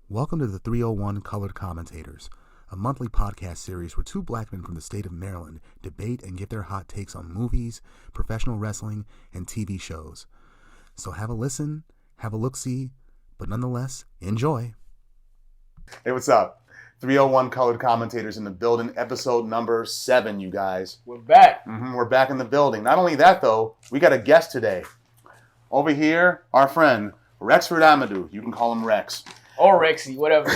Welcome to the 301 Colored Commentators, a monthly podcast series where two black men from the state of Maryland debate and give their hot takes on movies, professional wrestling, and TV shows. So have a listen, have a look-see, but nonetheless, enjoy. Hey, what's up? 301 Colored Commentators in the building, episode number 7, you guys. We're back. We're back in the building. Not only that, though, we got a guest today. Over here, our friend, Rex Amadu. You can call him Rex. Or Rexy, whatever.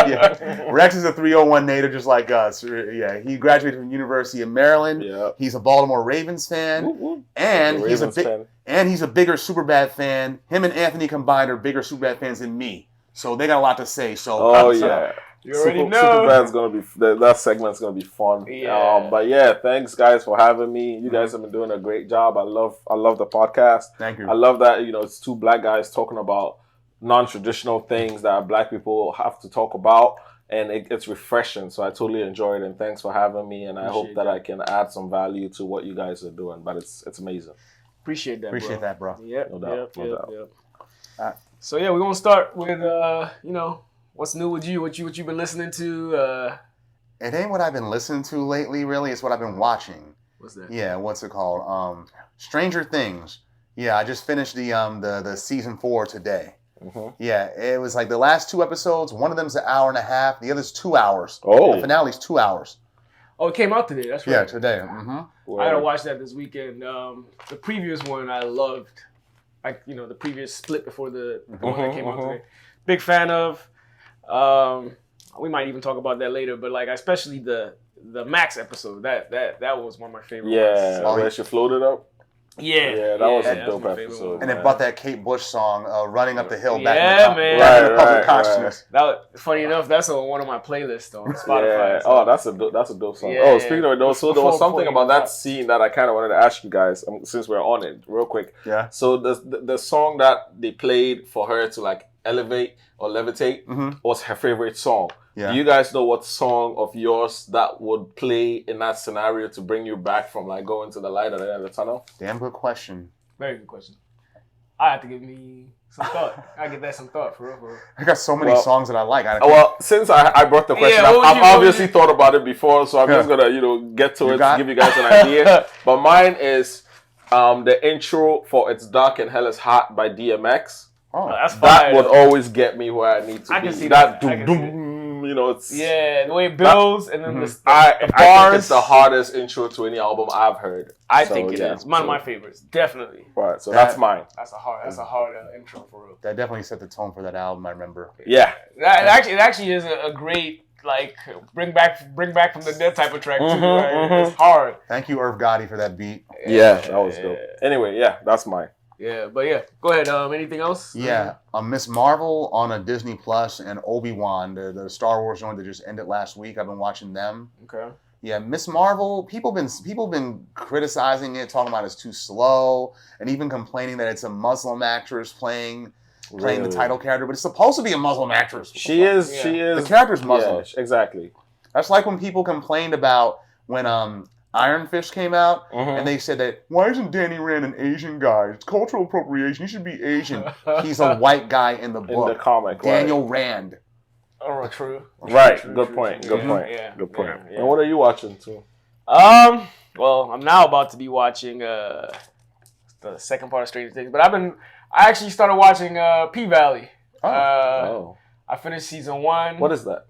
Yeah. Rex is a 301 native just like us. Yeah, he graduated from the University of Maryland. Yep. He's a Baltimore Ravens fan. And he's a bigger Superbad fan. Him and Anthony combined are bigger Superbad fans than me. So they got a lot to say. So You already know. Superbad's gonna be that segment's gonna be fun. Yeah. But yeah, thanks guys for having me. You guys have been doing a great job. I love the podcast. Thank you. I love that it's two black guys talking about non-traditional things that black people have to talk about, and it's refreshing. So I totally enjoy it, and thanks for having me. And I hope that I can add some value to what you guys are doing. But it's amazing. Appreciate that, bro. Yep. No doubt. So yeah, we're gonna start with what's new with you, what you've been listening to. It ain't what I've been listening to lately, really. It's what I've been watching. What's that? Yeah, what's it called? Stranger Things. Yeah, I just finished the season 4 today. Mm-hmm. Yeah, it was like the last 2 episodes. One of them's an hour and a half. The other's 2 hours. Oh. The finale's 2 hours. Oh, it came out today. That's right. Yeah, today. Mm-hmm. I gotta watch that this weekend. The previous one I loved. The previous split before the one that came out today. Big fan of. We might even talk about that later, but especially the Max episode. That was one of my favorite ones. Yeah, where she floated up. Yeah, that was a dope episode. And it brought that Kate Bush song, "Running Up the Hill," back man. in the public consciousness. That funny enough, that's on one of my playlists on Spotify. Yeah. Oh, that's a dope song. Yeah, speaking of it, there was something about that scene that I kind of wanted to ask you guys since we're on it real quick. Yeah. So the song that they played for her to elevate or levitate was her favorite song. Yeah. Do you guys know what song of yours that would play in that scenario to bring you back from going to the light at the end of the tunnel? Damn good question. Very good question. I have to give me some thought. I give that some thought for real. I got so many songs that I like. Since I brought the question, I've obviously thought about it before, so I'm just gonna get to it to give you guys an idea. But mine is the intro for "It's Dark and Hell Is Hot" by DMX. Oh, that's fire. That would always get me where I need to be. I can see that. It's the way it builds and then the I bars. think it's the hardest intro to any album I've heard. I think it is one of my favorites, definitely. Right, so that's mine. That's a hard intro for real. That definitely set the tone for that album. I remember. Yeah, it actually is a great bring back from the dead type of track too. It's hard. Thank you, Irv Gotti, for that beat. Yeah, that was dope. Anyway, that's mine. Yeah, but go ahead. Anything else? Yeah, Miss Marvel on a Disney Plus and Obi-Wan, the Star Wars joint that just ended last week. I've been watching them. Okay. Yeah, Miss Marvel. People been criticizing it, talking about it's too slow, and even complaining that it's a Muslim actress playing the title character. But it's supposed to be a Muslim actress. She is. The character's Muslim. Yeah, exactly. That's like when people complained about when Iron Fist came out, and they said that, why isn't Danny Rand an Asian guy? It's cultural appropriation. He should be Asian. He's a white guy in the book. In the comic, Daniel Rand. Oh, true. Right. True, Good true, point. true. Good point. Yeah. Good point. Yeah. And what are you watching too? Well, I'm now about to be watching the second part of Stranger Things, but I actually started watching P-Valley. I finished season 1. What is that?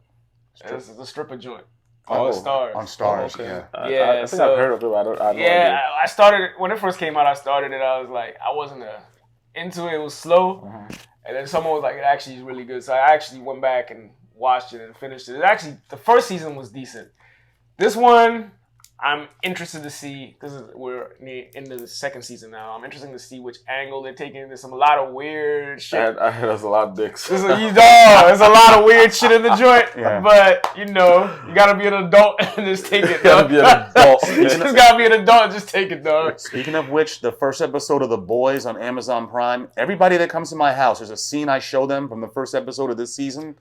It's a stripper joint. On Stars. On Stars, okay. yeah. I think I've heard of it. I don't know. I started when it first came out. I started it. I was like, I wasn't into it. It was slow, and then someone was like, it actually is really good. So I actually went back and watched it and finished it. It actually, the first season was decent. This one, I'm interested to see, because we're into the second season now. I'm interested to see which angle they're taking. There's a lot of weird shit. I heard there's a lot of dicks. There's a lot of weird shit in the joint. Yeah. But, you gotta be an adult and just take it, dog. You gotta be an adult. You just gotta be an adult and just take it, dog. Speaking of which, the first episode of The Boys on Amazon Prime, everybody that comes to my house, there's a scene I show them from the first episode of this season.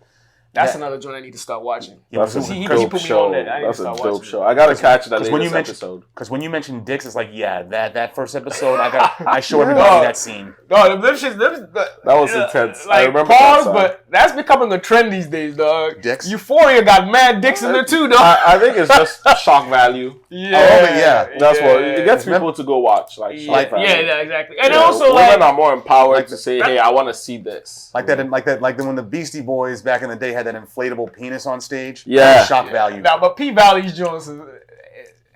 That's another joint I need to start watching. That's a he dope put me show. on that. I need That's to start a dope watching show. I gotta catch that latest episode. Because when you mention dicks, it's like, that first episode, I show everybody that scene. No, them shits, that was intense. Like, I remember pause, that but that's becoming a trend these days, dog. Dicks? Euphoria got mad dicks in there too, dog. I think it's just shock value. Yeah. That's what it gets people to go watch. Like, shock value. Yeah, exactly. And also, women are more empowered to say, "Hey, I want to see this." Like when the Beastie Boys back in the day had that inflatable penis on stage. Yeah. Shock value. Now, but P Valley's Jones,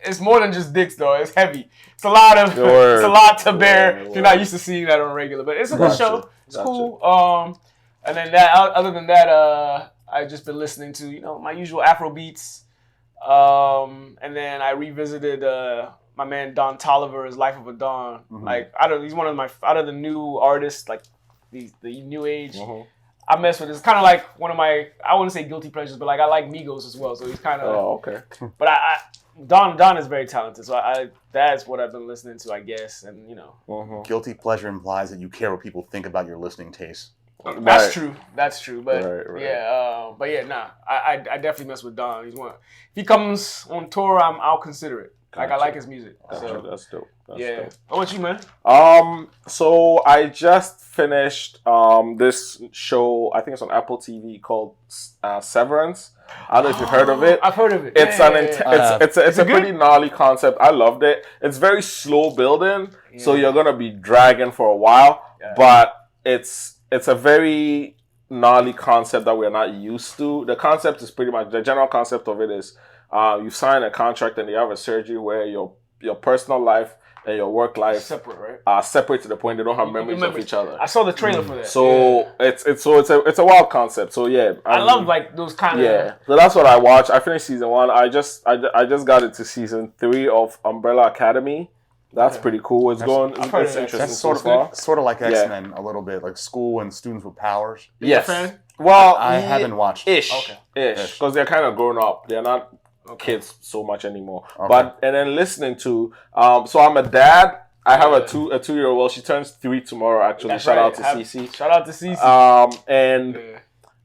it's more than just dicks, though. It's heavy. It's a lot to bear if you're not used to seeing that on a regular. But it's a good show. It's cool. And then other than that, I've just been listening to my usual Afro beats. And then I revisited my man Don Toliver's Life of a Don. Mm-hmm. Like he's one of my out of the new artists, like the new age. Mm-hmm. I mess with it. It's kind of like one of my, I wouldn't say guilty pleasures, but like I like Migos as well. So he's kind of. Oh, okay. But Don is very talented. So that's what I've been listening to, I guess. And Mm-hmm. Guilty pleasure implies that you care what people think about your listening taste. That's true. That's true. But right. I definitely mess with Don. He's one. If he comes on tour, I'll consider it. Gotcha. Like I like his music. So that's dope. That's dope. How about you, man? So I just finished this show. I think it's on Apple TV called Severance. I don't know if you've heard of it. I've heard of it. It's a pretty gnarly concept. I loved it. It's very slow building, so you're gonna be dragging for a while. Yeah. But it's a very gnarly concept that we're not used to. The concept is pretty much, the general concept of it is you sign a contract and you have a surgery where your personal life and your work life separate, right? Are separate to the point they don't have memories of each other. I saw the trailer for that. So it's a wild concept. So yeah, I love like those kind of. Yeah, so that's what I watched. I finished season 1. I just got into season 3 of Umbrella Academy. That's pretty cool. It's interesting. That's sort of like X-Men a little bit, like school and students with powers. Yes. Fan? Well, I haven't watched. Ish. Because they're kind of grown up. They're not kids so much anymore. Okay. But and then listening to so I'm a dad. I have a 2-year-old. Well, she turns 3 tomorrow. Actually, shout out to Cece. Shout out to Cece. And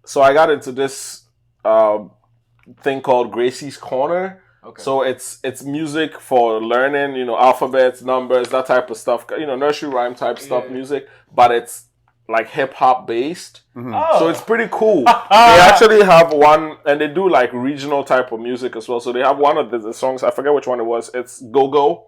so I got into this thing called Gracie's Corner. Okay. So it's music for learning, alphabets, numbers, that type of stuff. Nursery rhyme type stuff, music, but it's like hip hop based. Mm-hmm. Oh. So it's pretty cool. They actually have one, and they do like regional type of music as well. So they have one of the songs, I forget which one it was. It's Go Go.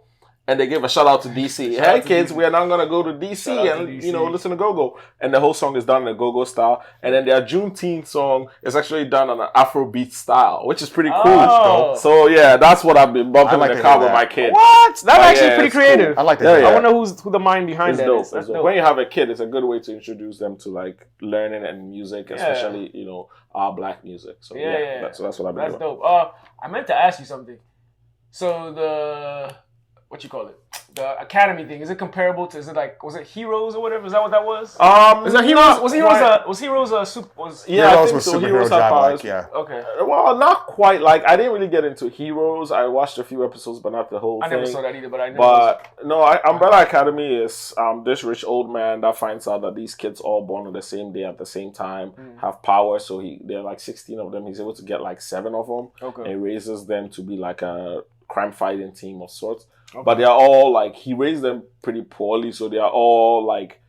And they give a shout out to DC. Hey kids, we are now gonna go to DC and listen to Go Go. And the whole song is done in a Go Go style. And then their Juneteenth song is actually done on an Afrobeat style, which is pretty cool. Oh. So yeah, that's what I've been bumping in the car with my kid. What? That's actually pretty creative. Cool. I like that. I wonder who the mind behind that is. Dope. When you have a kid, it's a good way to introduce them to like learning and music, especially our black music. So that's what I've been doing. That's dope. I meant to ask you something. So what you call it? The Academy thing, is it comparable to? Is it like, was it Heroes or whatever? Is that what that was? Is that Heroes? Was Heroes a super? Heroes was superhero job, Okay. Well, not quite. Like I didn't really get into Heroes. I watched a few episodes, but not the whole thing. I never saw that either, but I know. But Umbrella Academy is this rich old man that finds out that these kids all born on the same day at the same time have power. So there are like 16 of them. He's able to get like 7 of them. Okay. And he raises them to be like a crime fighting team of sorts. Okay. But they are all like, he raised them pretty poorly, so they are all like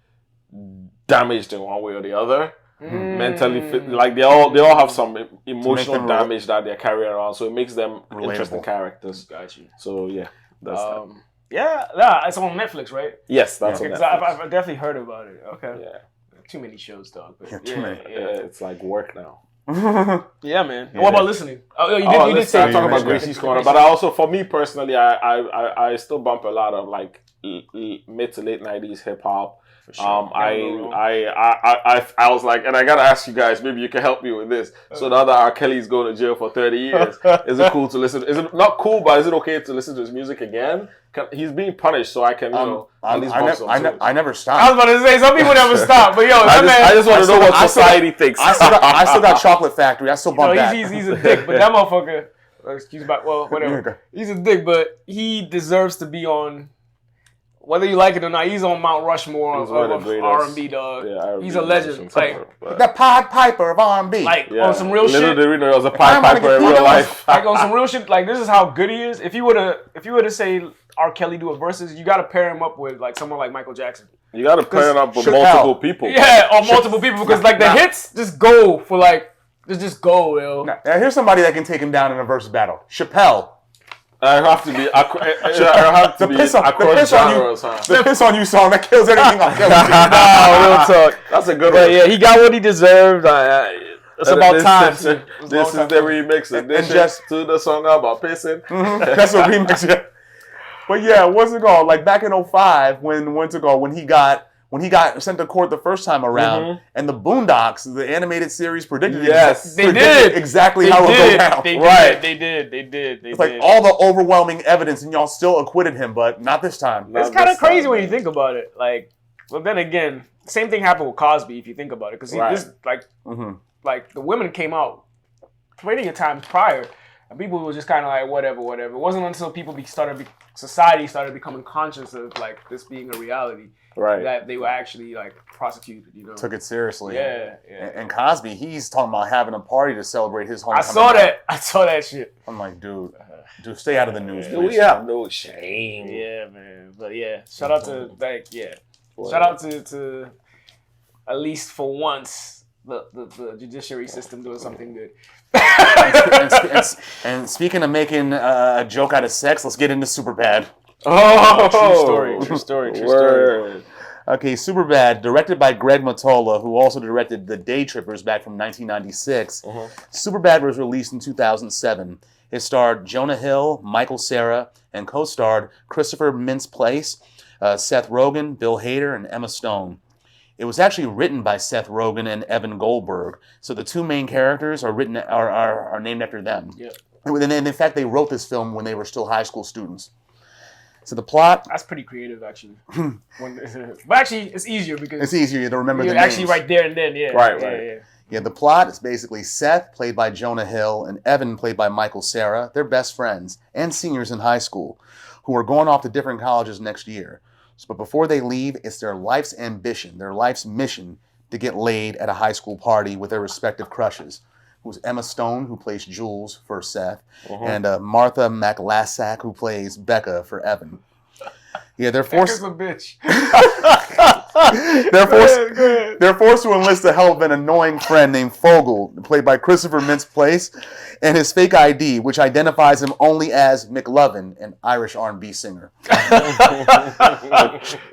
damaged in one way or the other. Mentally fit, like they all have some emotional damage that they're carrying around, so it makes them interesting characters. Got you. So yeah, that's that. Yeah, it's on Netflix, right? Yes, that's on Netflix. I've definitely heard about it. Okay. Yeah. Too many shows, dog. Too many. Yeah, it's like work now. Yeah, man. Yeah. What about listening? You did say talk about Gracie's Corner, but I also, for me personally, I still bump a lot of like mid to late 90s hip hop. Sure. I was like, and I gotta ask you guys, maybe you can help me with this. So now that R. Kelly's going to jail for 30 years, is it cool to listen? Is it not cool, but is it okay to listen to his music again? He's being punished, so I can, at least I never stopped. I was about to say, some people never stop, but I just want to know what society thinks. I still got Chocolate Factory. I still bump that. He's a dick, but that motherfucker, excuse me, well, whatever. He's a dick, but he deserves to be on. Whether you like it or not, he's on Mount Rushmore of R&B, dog. Yeah, he's a legend. Like the Pied Piper of R&B. Like on some real shit. Little did we know he was a Pied Piper in real life. Like on some real shit. Like this is how good he is. If you were to say R. Kelly do a versus, you got to pair him up with like someone like Michael Jackson. You got to pair it up with multiple people. Yeah, or multiple people because like the hits just go for like just go, yo. Now here's somebody that can take him down in a versus battle. Chappelle. I have to be. The piss on you song that kills everything on Kelly. Real talk. That's a good one. Yeah, he got what he deserved. It's about time. This is the remix addition to the song about pissing. Mm-hmm. That's a remix. Yeah. But yeah, what's it called? Like back in 2005, when he got sent to court the first time around, and the Boondocks, the animated series, predicted exactly how it would go down. They did. It's like all the overwhelming evidence, and y'all still acquitted him, but not this time. It's kind of crazy when you think about it. Like, but then again, same thing happened with Cosby if you think about it, because like the women came out plenty of times prior, and people were just kind of like whatever. It wasn't until society started becoming conscious of like this being a reality, that they were actually like prosecuted. You know, took it seriously. Yeah. And Cosby, he's talking about having a party to celebrate his homecoming. I saw that shit. I'm like, dude, stay out of the news. We have no shame. Yeah, man. But yeah, shout out to shout out to at least for once. The judiciary system doing something good. and speaking of making a joke out of sex, let's get into Superbad. True story. Okay, Superbad, directed by Greg Mottola, who also directed The Day Trippers back from 1996. Superbad was released in 2007. It starred Jonah Hill, Michael Cera, and co-starred Christopher Mintz-Plasse, Seth Rogen, Bill Hader, and Emma Stone. It was actually written by Seth Rogen and Evan Goldberg, so the two main characters are named after them. Yep. And in fact, they wrote this film when they were still high school students. So the plot... That's pretty creative, actually. But actually, it's easier because... It's easier to remember the names. Actually right there and then, yeah. Right. Yeah, the plot is basically Seth, played by Jonah Hill, and Evan, played by Michael Cera. They're best friends and seniors in high school who are going off to different colleges next year. But before they leave, it's their life's ambition, their life's mission to get laid at a high school party with their respective crushes. Who's Emma Stone, who plays Jules for Seth, and Martha McLassack, who plays Becca for Evan. Yeah, they're forced. Becca's a bitch. They're forced to enlist the help of an annoying friend named Fogel, played by Christopher Mintz-Plasse, and his fake ID, which identifies him only as McLovin, an Irish R&B singer.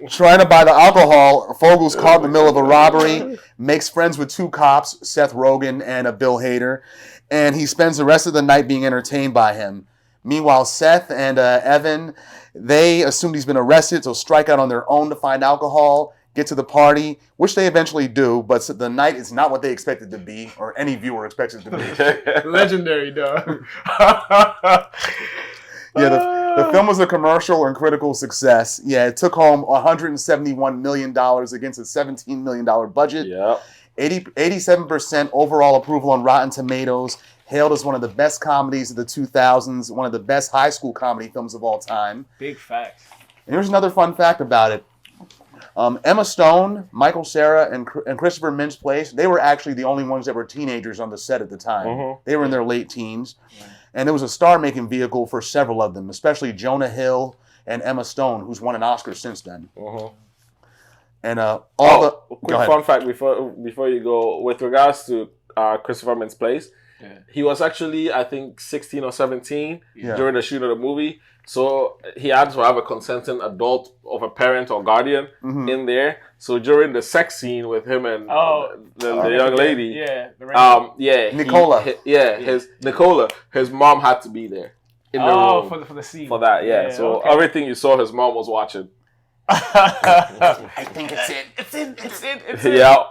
Trying to buy the alcohol, Fogel's caught in the middle of a robbery, makes friends with two cops, Seth Rogen and Bill Hader, and he spends the rest of the night being entertained by him. Meanwhile, Seth and Evan, they assume he's been arrested, so strike out on their own to find alcohol, get to the party, which they eventually do, but the night is not what they expected to be, or any viewer expects it to be. Legendary, dog. The film was a commercial and critical success. Yeah, it took home $171 million against a $17 million budget. Yep. 87% overall approval on Rotten Tomatoes. Hailed as one of the best comedies of the 2000s, one of the best high school comedy films of all time. Big facts. And here's another fun fact about it. Emma Stone, Michael Cera, and Christopher Mintz-Plasse, they were actually the only ones that were teenagers on the set at the time. They were in their late teens. And it was a star-making vehicle for several of them, especially Jonah Hill and Emma Stone, who's won an Oscar since then. And quick fun fact before you go, with regards to Christopher Mintz-Plasse, he was actually, I think, 16 or 17 during the shoot of the movie. So he had to have a consenting adult of a parent or guardian in there. So during the sex scene with him and the young lady, Nicola, his mom had to be there in the room for the scene for that. So everything you saw, his mom was watching. I think it's it. Yeah.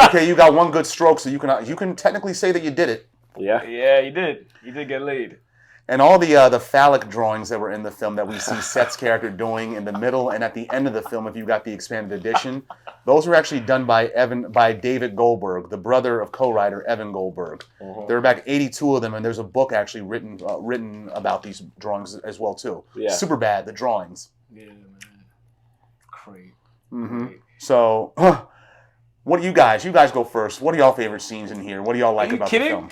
Okay, you got one good stroke, so you can technically say that you did it. Yeah. Yeah, you did. You did get laid. And all the phallic drawings that were in the film that we see Seth's character doing in the middle and at the end of the film, if you got the expanded edition, those were actually done by David Goldberg, the brother of co-writer Evan Goldberg. There were back 82 of them, and there's a book actually written about these drawings as well too. Yeah. Superbad, the drawings. Yeah, man. Great. So, what do you guys go first. What are y'all favorite scenes in here? What do y'all like about the film?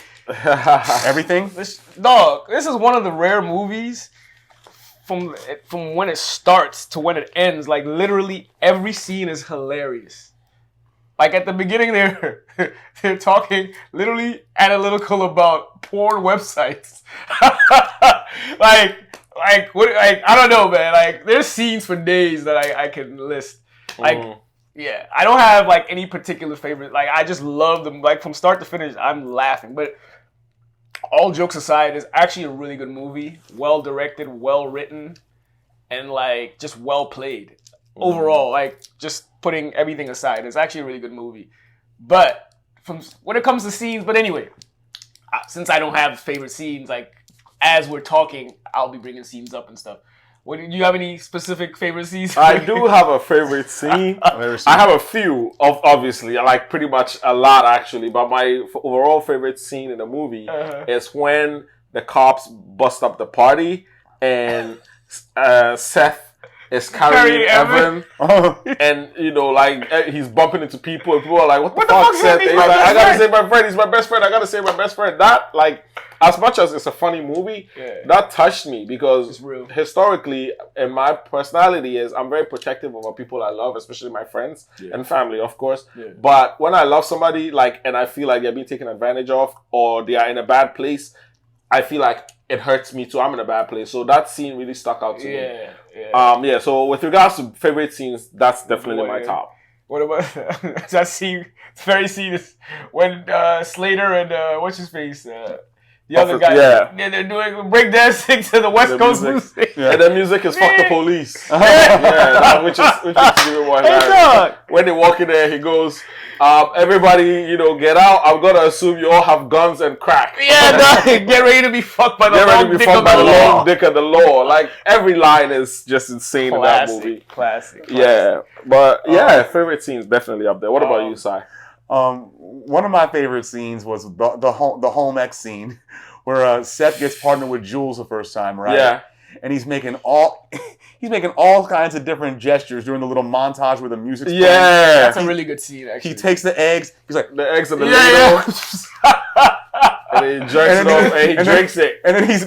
Everything? This is one of the rare movies from when it starts to when it ends, like literally every scene is hilarious. Like at the beginning, they're talking literally analytical about porn websites. like I don't know, man. Like there's scenes for days that I can list. Like yeah, I don't have like any particular favorite. Like I just love them. Like from start to finish, I'm laughing. But all jokes aside, it's actually a really good movie. Well directed, well written, and like just well played. Overall, like just putting everything aside, it's actually a really good movie. But when it comes to scenes, but anyway, since I don't have favorite scenes, like as we're talking, I'll be bringing scenes up and stuff. Do you have any specific favorite scenes? I do have a favorite scene. I have a few, obviously. I like pretty much a lot, actually. But my overall favorite scene in the movie is when the cops bust up the party and Seth is carrying Evan. And, you know, like, he's bumping into people. And people are like, what the fuck, Seth? He's like, I gotta save my friend. He's my best friend. I gotta save my best friend. That, like... As much as it's a funny movie, that touched me because historically, and my personality is I'm very protective of the people I love, especially my friends and family, of course. But when I love somebody, like, and I feel like they're being taken advantage of or they are in a bad place, I feel like it hurts me too. I'm in a bad place. So that scene really stuck out to me. So with regards to favorite scenes, that's definitely my top. What about that scene? The very scene is when Slater and what's his face? The other guy, they're doing breakdancing to the West Coast music. And the music is "Fuck the Police." Which is even more hilarious. When they walk in there, he goes, "Everybody, you know, get out. I'm gonna assume you all have guns and crack. Get ready to be fucked by the long dick of the law." Like every line is just insane in that movie. Classic. Yeah, but favorite scenes definitely up there. What about you, Sai? One of my favorite scenes was the home ec scene where Seth gets partnered with Jules the first time, right? Yeah. And he's making all kinds of different gestures during the little montage where the music's playing. Yeah. That's a really good scene, actually. He takes the eggs. He's like, the eggs of the and he jerks it off and he drinks it. And then he's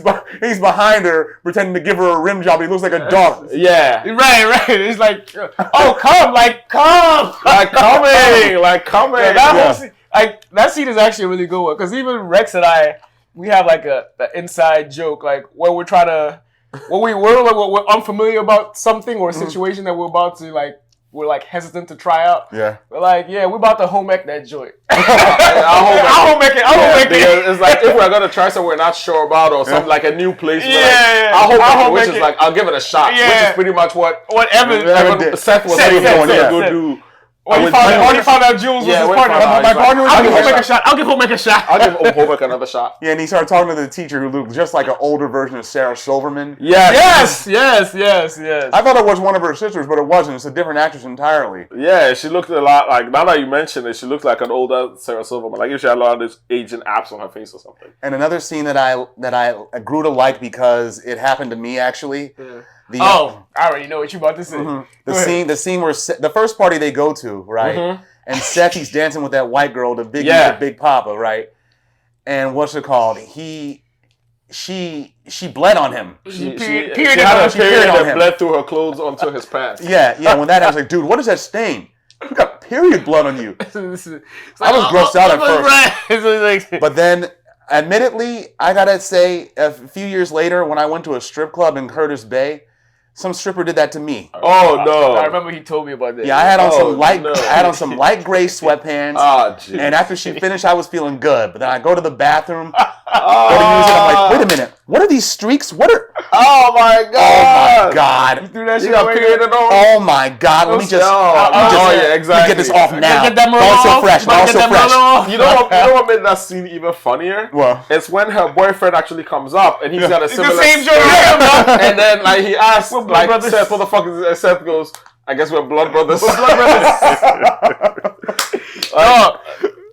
behind her pretending to give her a rim job. He looks like a dog. Yeah. Right. It's like, oh, come. Like coming. That scene is actually a really good one. Because even Rex and I, we have like an inside joke, like where we're trying to, we're unfamiliar about something or a situation that we're about to like, we're like hesitant to try out. Yeah. We're like, we're about to home ec that joint. I'll home ec it. It's like if we're gonna try something we're not sure about or something like a new place. I'll home ec it, which is like I'll give it a shot. Yeah. Which is pretty much what Evan Seth was going to go do. When he found out Jules was his partner. My partner was I'll give home ec a shot. I'll give home ec another shot. Yeah, and he started talking to the teacher who looked just like an older version of Sarah Silverman. Yes. I thought it was one of her sisters, but it wasn't. It's a different actress entirely. Yeah, she looked a lot like, now that you mention it, she looked like an older Sarah Silverman. Like if she had a lot of this aging apps on her face or something. And another scene that I grew to like because it happened to me actually. Yeah. I already know what you're about to say. Mm-hmm. The scene where the first party they go to, right? Mm-hmm. And Seth, he's dancing with that white girl, the big papa, right? And what's it called? She bled on him. She had a period that bled through her clothes onto his pants. Yeah. When that happened, I was like, dude, what is that stain? You got period blood on you. I was grossed out at first. But then, admittedly, I gotta say, a few years later, when I went to a strip club in Curtis Bay, some stripper did that to me. Oh no! I remember he told me about that. Yeah, I had on some light gray sweatpants. Oh, geez. And after she finished, I was feeling good. But then I go to the bathroom, go to use it. I'm like, wait a minute, what are these streaks? What are? Oh my god! Oh my god! You threw that shit got period on? Oh my god! Let me just. Exactly. Let me get this off now. Get that also fresh. Also fresh. You know what made that scene even funnier? What? It's when her boyfriend actually comes up and he's got a similar. The same joke. And then like he asks. Like Seth, what the fuck is this? Seth goes, I guess we're blood brothers.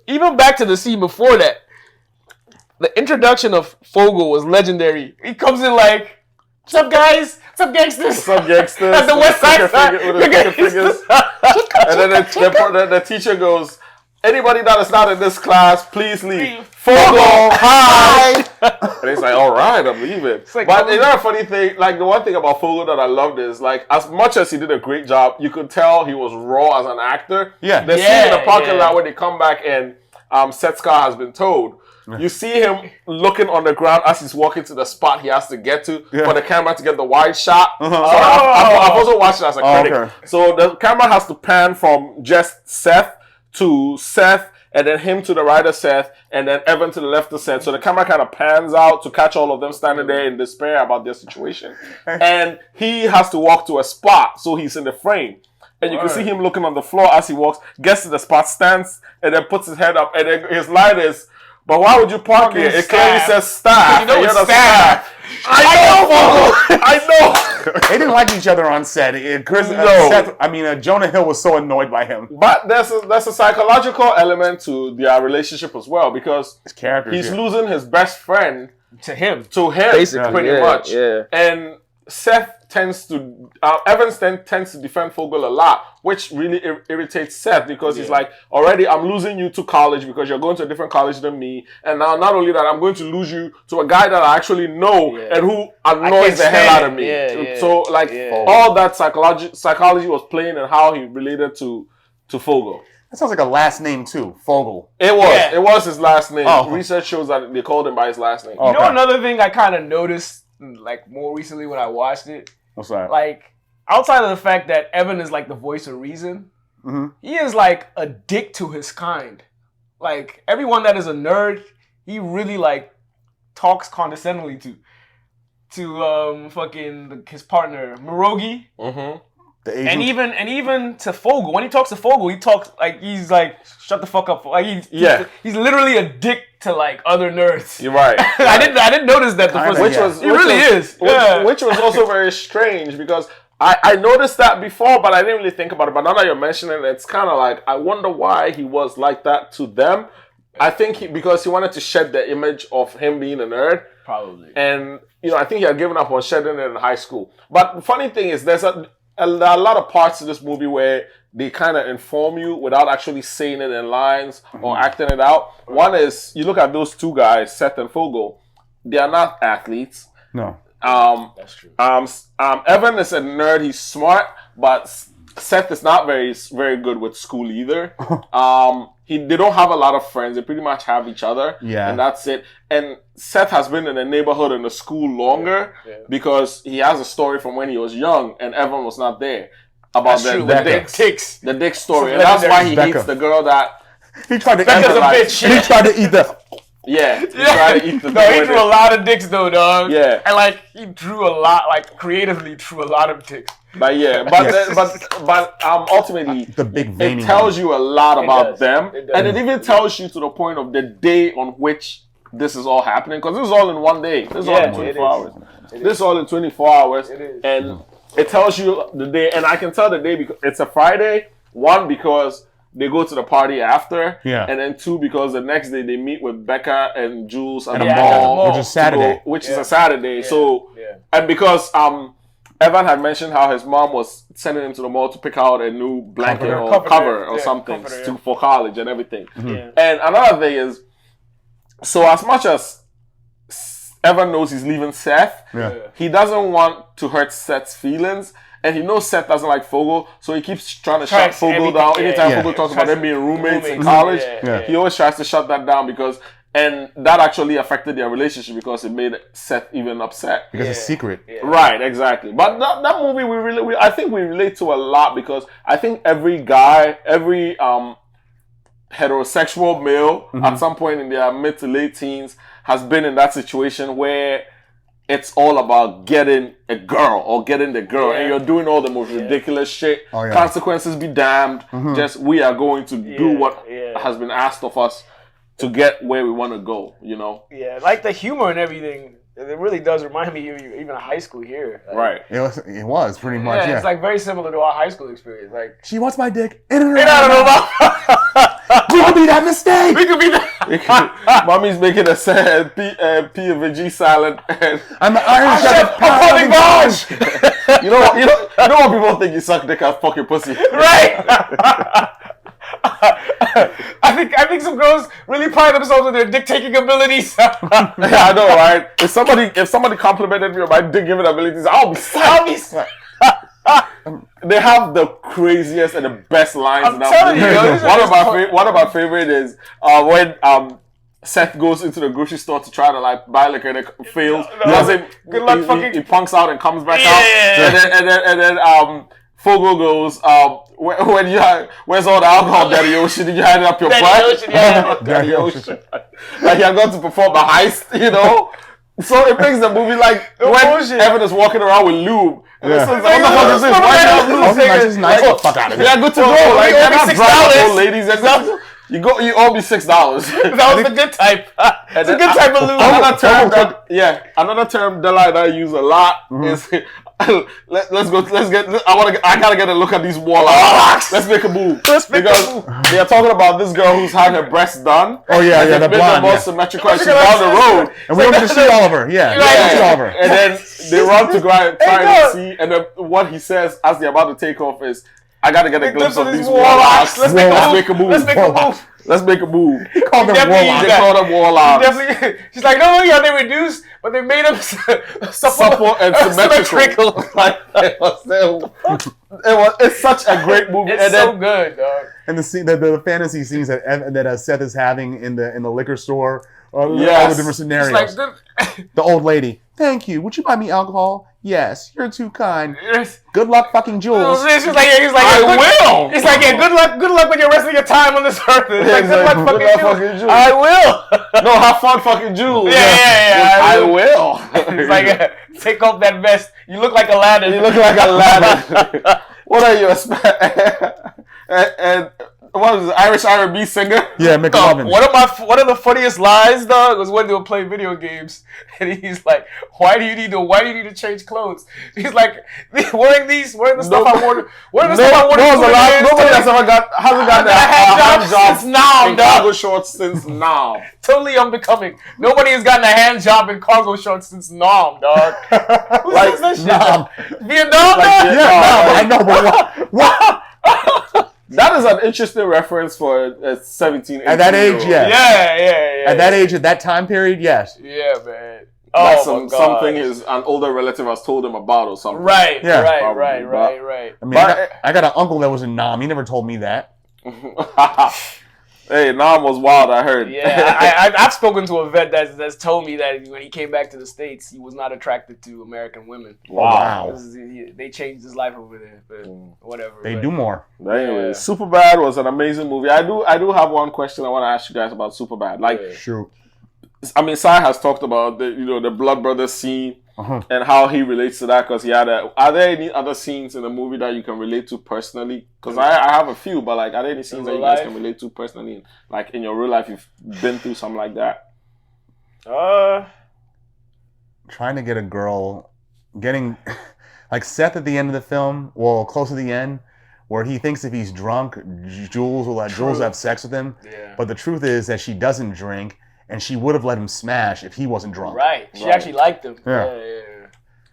Even back to the scene before that, the introduction of Fogel was legendary. He comes in like, what's up guys? What's up gangsters? What's up gangsters? At the West Side with his fingers. And then the teacher goes, anybody that is not in this class, please leave. Fogel, hi! And he's like, all right, I'm leaving. But it's not a funny thing. Like, the one thing about Fogel that I loved is, like, as much as he did a great job, you could tell he was raw as an actor. Yeah. The scene in the parking lot when they come back and Seth's car has been towed. You see him looking on the ground as he's walking to the spot he has to get to for the camera to get the wide shot. So I've also watched it as a critic. Okay. So the camera has to pan from just Seth to Seth, and then him to the right of Seth, and then Evan to the left of Seth. So the camera kind of pans out to catch all of them standing there in despair about their situation. And he has to walk to a spot, so he's in the frame. And you can see him looking on the floor as he walks, gets to the spot, stands, and then puts his head up, and then his line is, "But why would you park here? It clearly says staff. You know it's staff. I know. They didn't like each other on set. Jonah Hill was so annoyed by him. But there's a psychological element to their relationship as well, because his character, he's losing his best friend to him, basically, pretty much. Yeah. And Seth tends to Evans tends to defend Fogel a lot, which really irritates Seth, because he's like, already I'm losing you to college because you're going to a different college than me, and now not only that, I'm going to lose you to a guy that I actually know and who annoys the hell out of me. So all that psychology was playing in how he related to Fogel. That sounds like a last name too, Fogel. It was. It was his last name. Research shows that they called him by his last name. You know another thing I kind of noticed, like, more recently when I watched it? What's that? Like, outside of the fact that Evan is like the voice of reason, he is like a dick to his kind. Like, everyone that is a nerd, he really like talks condescendingly to fucking his partner Mirogi. And even to Fogel. When he talks to Fogel, he talks like he's like, shut the fuck up. Like he's literally a dick to like other nerds. You're right. I didn't notice that the first which was also very strange, because I noticed that before, but I didn't really think about it. But now that you're mentioning it, it's kind of like, I wonder why he was like that to them. I think because he wanted to shed the image of him being a nerd. Probably. And, I think he had given up on shedding it in high school. But the funny thing is, there are a lot of parts of this movie where they kind of inform you without actually saying it in lines or acting it out. One is, you look at those two guys, Seth and Fogel, they are not athletes. No. That's true. Evan is a nerd. He's smart, but Seth is not very, very good with school either. They don't have a lot of friends. They pretty much have each other. Yeah. And that's it. And Seth has been in the neighborhood and the school longer because he has a story from when he was young and Evan was not there. About the dick story. And that's why he hates the girl that... He tried to eat He tried to eat the... Yeah. He tried to eat the... No, he drew a lot of dicks though, dog. Yeah. And like, he drew a lot, like creatively drew a lot of dicks. But ultimately, the big it tells you a lot about them, and it even tells you to the point of the day on which this is all happening, because this is all in one day. This is all in 24 hours. This is all in 24 hours, and it tells you the day. And I can tell the day because it's a Friday. One, because they go to the party after, and then two, because the next day they meet with Becca and Jules at the mall, which is Saturday. Is a Saturday. So, and because Evan had mentioned how his mom was sending him to the mall to pick out a new blanket or cover or something for college and everything. And another thing is, so as much as Evan knows he's leaving Seth, he doesn't want to hurt Seth's feelings. And he knows Seth doesn't like Fogel, so he keeps trying to shut Fogel down. Anytime Fogel talks about them being roommates in college, he always tries to shut that down and that actually affected their relationship because it made Seth even upset. Because it's secret. Right, exactly. But that movie, I think we relate to a lot, because I think every guy, every heterosexual male at some point in their mid to late teens has been in that situation where it's all about getting a girl or getting the girl, and you're doing all the most ridiculous shit. Consequences be damned. Just we are going to do what has been asked of us to get where we want to go, Yeah, like the humor and everything, it really does remind me of even high school here. Like, right. It was pretty much, it's like very similar to our high school experience. Like, she wants my dick in and out. We could be that mistake. We could be that. Mommy's making a sad P of a G silent. And I'm the Iron Chef. You know what people think you suck dick out fucking pussy. Right. I think some girls really pride themselves on their dick-taking abilities. Yeah, I know, right? If somebody complimented me on my dick-giving abilities, I'll be sad. They have the craziest and the best lines in that movie. One of my favorite is when Seth goes into the grocery store to try to like buy liquor and it fails. Good luck, fucking. He punks out and comes back out. And then Fogo goes, where's all the alcohol, Daddy Ocean? Did you hand it up your butt? Daddy Ocean. Like you're going to perform a heist, you know? So it makes the movie like when Evan is walking around with lube. And this one's like, what the fuck is this? Why do you have lube? It's nice. Get the fuck out of here. Yeah, good to go. Like, you're not driving old ladies. You owe me $6. That was the good type. It's a good type of lube. Another term Della and I use a lot is let's get. I gotta get a look at these warlocks. Let's make a move. Because they are talking about this girl who's had her breasts done. Oh yeah, the blonde. More symmetrical. She's down the road, and we don't get to see all of her. Yeah, see all of her. And then they run to try to see, and then what he says as they're about to take off is, "I gotta get a glimpse of these warlocks. Let's make a move. Let's make a move." He called them warlocks. They called them warlocks. She's like, no, yeah, they reduced, but they made them supple and symmetrical. It's such a great movie. It's so good, dog. And the scene, the fantasy scenes that Seth is having in the liquor store, all the different scenarios. Like the old lady, thank you. Would you buy me alcohol? Yes, you're too kind. Good luck, fucking Jules. He's like, I will. He's like, yeah, good luck with your rest of your time on this earth. It's like, good luck, fucking Jules. I will. No, have fun, fucking Jules. Yeah. I will. He's like, take off that vest. You look like Aladdin. What are you and what was it, Irish R&B singer? Yeah, McLovin. One of the funniest lines, dog, was when they were playing video games, and he's like, "Why do you need to change clothes?" He's like, "Wearing the stuff I wore. Nobody hasn't gotten a hand job since now, in cargo shorts since now. Totally unbecoming. Nobody has gotten a hand job in cargo shorts since Nam, dog. Who says that shit? Vietnam, dog? I know, but what? That is an interesting reference for a 17, 18 at that age, yeah. At that age, at that time period, yes. Yeah, man. Something an older relative has told him about or something. Right, yeah. Right. I mean, I got an uncle that was in Nam. He never told me that. Hey, Nam was wild, I heard. Yeah, I've spoken to a vet that's told me that when he came back to the States, he was not attracted to American women. Wow. They changed his life over there, but whatever. They do more. But anyway, Superbad was an amazing movie. I do have one question I want to ask you guys about Superbad. Shoot. I mean, Sai has talked about the Blood Brothers scene and how he relates to that because he had are there any other scenes in the movie that you can relate to personally? Because I have a few, but are there any scenes that you guys can relate to personally? Like in your real life, you've been through something like that? Trying to get a girl, getting like Seth at the end of the film, close to the end, where he thinks if he's drunk, Jules will let Jules have sex with him. Yeah. But the truth is that she doesn't drink. And she would have let him smash if he wasn't drunk. Right. She actually liked him. Yeah.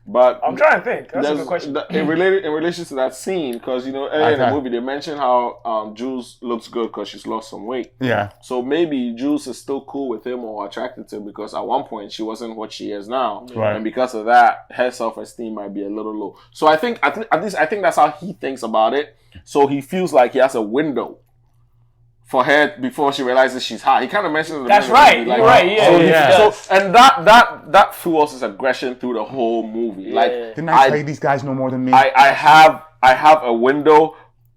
But I'm trying to think. That's a good question. In relation to that scene, because earlier in the movie they mentioned how Jules looks good because she's lost some weight. Yeah. So maybe Jules is still cool with him or attracted to him because at one point she wasn't what she is now, right. And because of that, her self-esteem might be a little low. So I think at least that's how he thinks about it. So he feels like he has a window for her before she realizes she's hot. He kind of mentions that's right. Like, you're right. Yeah. So and that fuels his aggression through the whole movie. Yeah. Like, didn't I tell you these guys know more than me? I have a window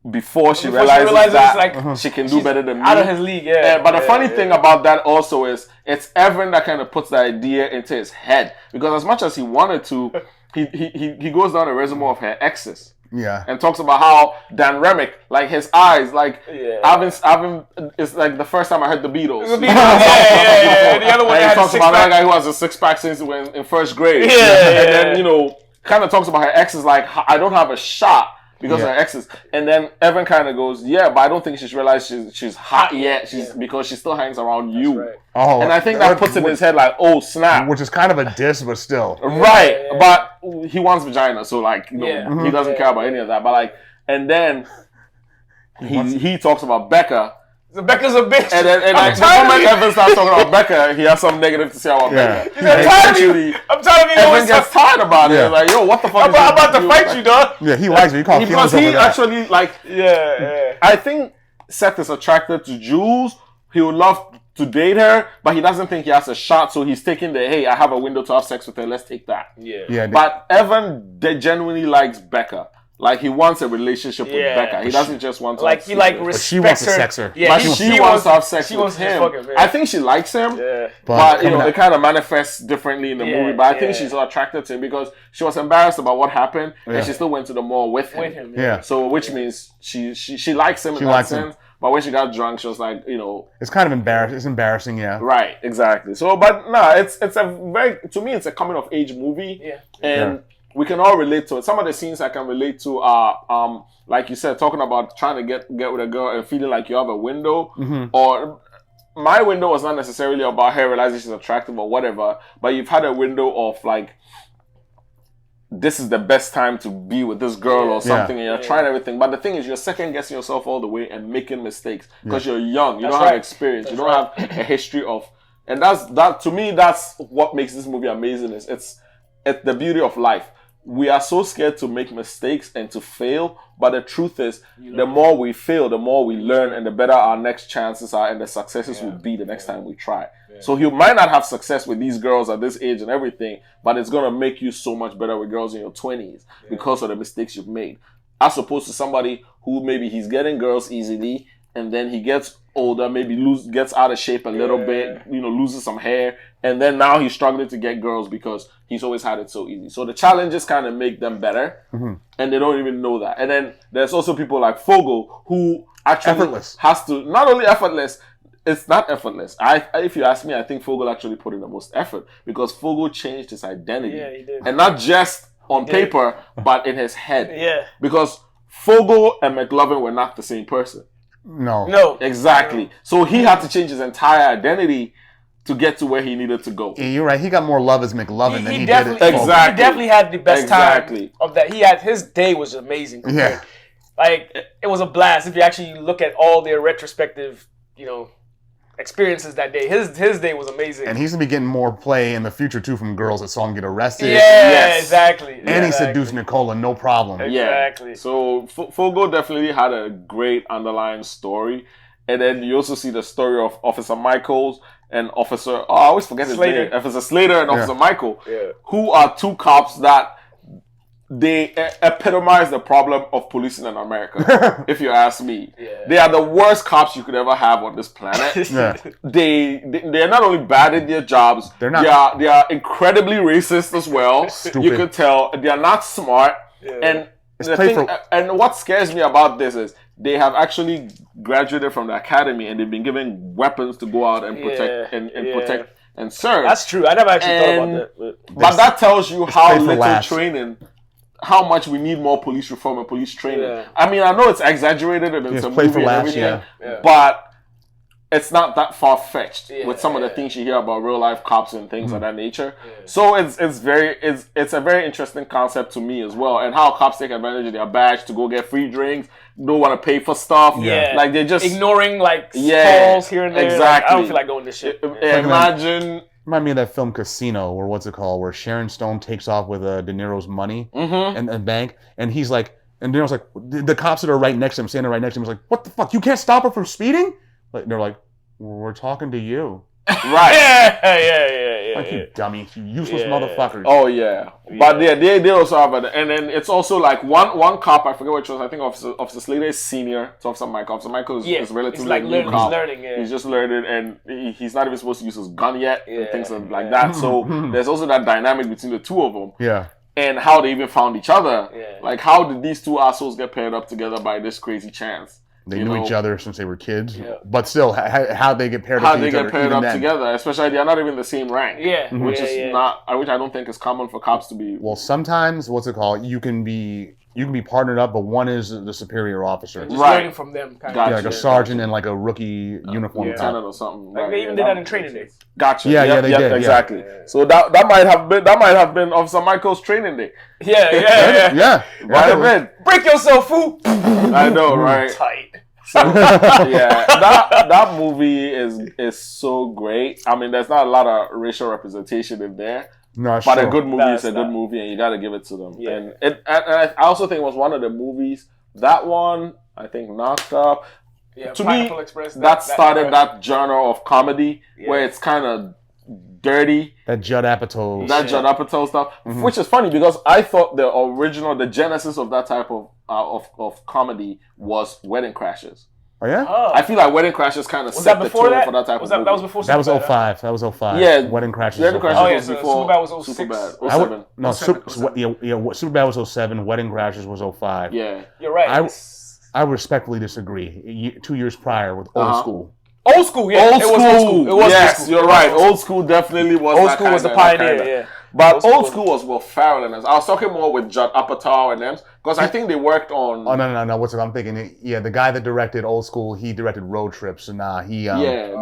before she realizes that like, she can do better than me. Out of his league, yeah. But the funny thing about that also is it's Evan that kind of puts the idea into his head because as much as he wanted to, he goes down a resume of her exes. Yeah, and talks about how Dan Remick, like his eyes, like I've it's like the first time I heard the Beatles. The Beatles, The other one and he talks about that guy who has a six-pack since when in first grade. And then kind of talks about her exes like I don't have a shot because of her exes. And then Evan kind of goes, but I don't think she's realized she's hot yet. Because she still hangs around you. Right. Oh, and I think that puts in his head like, oh snap, which is kind of a diss, but still right. But he wants vagina, so like he doesn't care about any of that. But like, and then he talks about Becca. So Becca's a bitch. And then like, the moment Evan starts talking about Becca, he has some negative to say about Becca. I'm tired of you. Evan gets tired about it. Like, yo, what the fuck? I'm about to fight you, dog. Yeah, he likes me. He calls because he actually like. Yeah. I think Seth is attracted to Jules. He would love to date her, but he doesn't think he has a shot. So he's taking the, hey, I have a window to have sex with her. Let's take that. Yeah. But Evan genuinely likes Becca. Like, he wants a relationship with Becca. He doesn't just want to respects her. She wants to sex her. Yeah, but she wants to have sex with him. I think she likes him. Yeah. But you know, it kind of manifests differently in the movie. But I think she's attracted to him because she was embarrassed about what happened, and she still went to the mall with him. So, which means she likes him in that sense. But when she got drunk, she was like, you know, it's kind of embarrassing. It's embarrassing, yeah. Right, exactly. So, but no, it's a very, to me, it's a coming of age movie. Yeah. And we can all relate to it. Some of the scenes I can relate to are, like you said, talking about trying to get with a girl and feeling like you have a window. Or my window was not necessarily about her realizing she's attractive or whatever, but you've had a window of like, this is the best time to be with this girl or something, and you're trying everything. But the thing is, you're second guessing yourself all the way and making mistakes because you're young. You don't have experience. You don't have a history of, and that to me, that's what makes this movie amazing. It's the beauty of life. We are so scared to make mistakes and to fail, but the truth is, the more we fail, the more we learn, and the better our next chances are, and the successes will be the next time we try. So you might not have success with these girls at this age and everything, but it's going to make you so much better with girls in your 20s because of the mistakes you've made. As opposed to somebody who maybe he's getting girls easily, and then he gets older, maybe gets out of shape a little bit, you know, loses some hair, and then now he's struggling to get girls because he's always had it so easy. So the challenges kind of make them better, and they don't even know that. And then there's also people like Fogel who actually has to, not only effortless, it's not effortless. If you ask me, I think Fogel actually put in the most effort because Fogel changed his identity. Yeah, he did. And not just on paper, but in his head. Yeah. Because Fogel and McLovin were not the same person. No. Exactly. So he had to change his entire identity to get to where he needed to go. Yeah, you're right. He got more love as McLovin than he did as Exactly. He definitely had the best time of that. His day was amazing. Yeah. Like, it was a blast. If you actually look at all their retrospective, you know, experiences that day. His day was amazing. And he's going to be getting more play in the future, too, from girls that saw him get arrested. Yeah, exactly. And he seduced Nicola, no problem. Exactly. So Fogel definitely had a great underlying story. And then you also see the story of Officer Michaels and Officer, I always forget his name. Officer Slater and Officer Michael, who are two cops that they epitomize the problem of policing in America, if you ask me. Yeah. They are the worst cops you could ever have on this planet. They're not only bad at their jobs, they are incredibly racist as well. Stupid. You could tell. They are not smart. Yeah. And what scares me about this is they have actually graduated from the academy and they've been given weapons to go out and protect protect and serve. That's true. I never actually thought about that. But that tells you how little training, how much we need more police reform and police training. Yeah. I mean, I know it's exaggerated and it's a movie and everything, but it's not that far-fetched with some of the things you hear about real-life cops and things of that nature. Yeah. So it's a very interesting concept to me as well, and how cops take advantage of their badge to go get free drinks, don't want to pay for stuff. Yeah. Like, they're just ignoring like calls here and there. Exactly. Like, I don't feel like going to shit. Imagine. Remind me of that film Casino, or what's it called, where Sharon Stone takes off with De Niro's money and the bank, and he's like, and De Niro's like, the cops that are right next to him, standing right next to him, was like, what the fuck? You can't stop her from speeding? Like, they're like, we're talking to you. Right. Yeah. Like, you dummy, you useless motherfuckers. Oh yeah. But they also have and then it's also like one cop, I forget which was, I think Officer Slater is senior to Officer Michael. Officer Michael is relatively new cop. He's learning, He's just learning, and he's not even supposed to use his gun yet and things like that. So there's also that dynamic between the two of them. Yeah. And how they even found each other. Yeah. Like, how did these two assholes get paired up together by this crazy chance? They knew each other since they were kids, but still, how they get paired up? How they get paired up together, especially they're not even the same rank. Which I don't think is common for cops to be. Well, sometimes what's it called? You can be partnered up, but one is the superior officer. Just learning from them, kind of. Yeah, like a sergeant and like a rookie uniform lieutenant or something. Like they even did that in training day. Gotcha. Yeah, they did exactly. Yeah. So that might have been Officer Michael's training day. Yeah. Might have been. Break yourself, fool. I know, right? Tight. So yeah, that movie is so great. I mean, there's not a lot of racial representation in there. No, but a good movie is a good movie, and you got to give it to them. Yeah. And I also think it was one of the movies, that one, I think, knocked up. Yeah, to Pineapple me, Express, that started that genre of comedy where it's kind of dirty. That Judd Apatow. Judd Apatow stuff, which is funny because I thought the genesis of that type of comedy was Wedding Crashers. Oh, yeah? I feel like Wedding Crashers kind of set the tone for that type of movie. That was before Superbad. That was 05. Yeah. Wedding Crashers Wedding Crashers was so before. Superbad was 06. Superbad. 07. Superbad was 07. Wedding Crashers was 05. Yeah. You're right. I respectfully disagree. 2 years prior with Old School. Old School, yeah. Old School. It was yes, you're right. Old School definitely was. Old School was the pioneer, yeah. But Old School was Will Ferrell and us. I was talking more with Judd Apatow and them because I think they worked on. Oh no! What's it? I'm thinking. Yeah, the guy that directed Old School, he directed Road Trips. So he. They're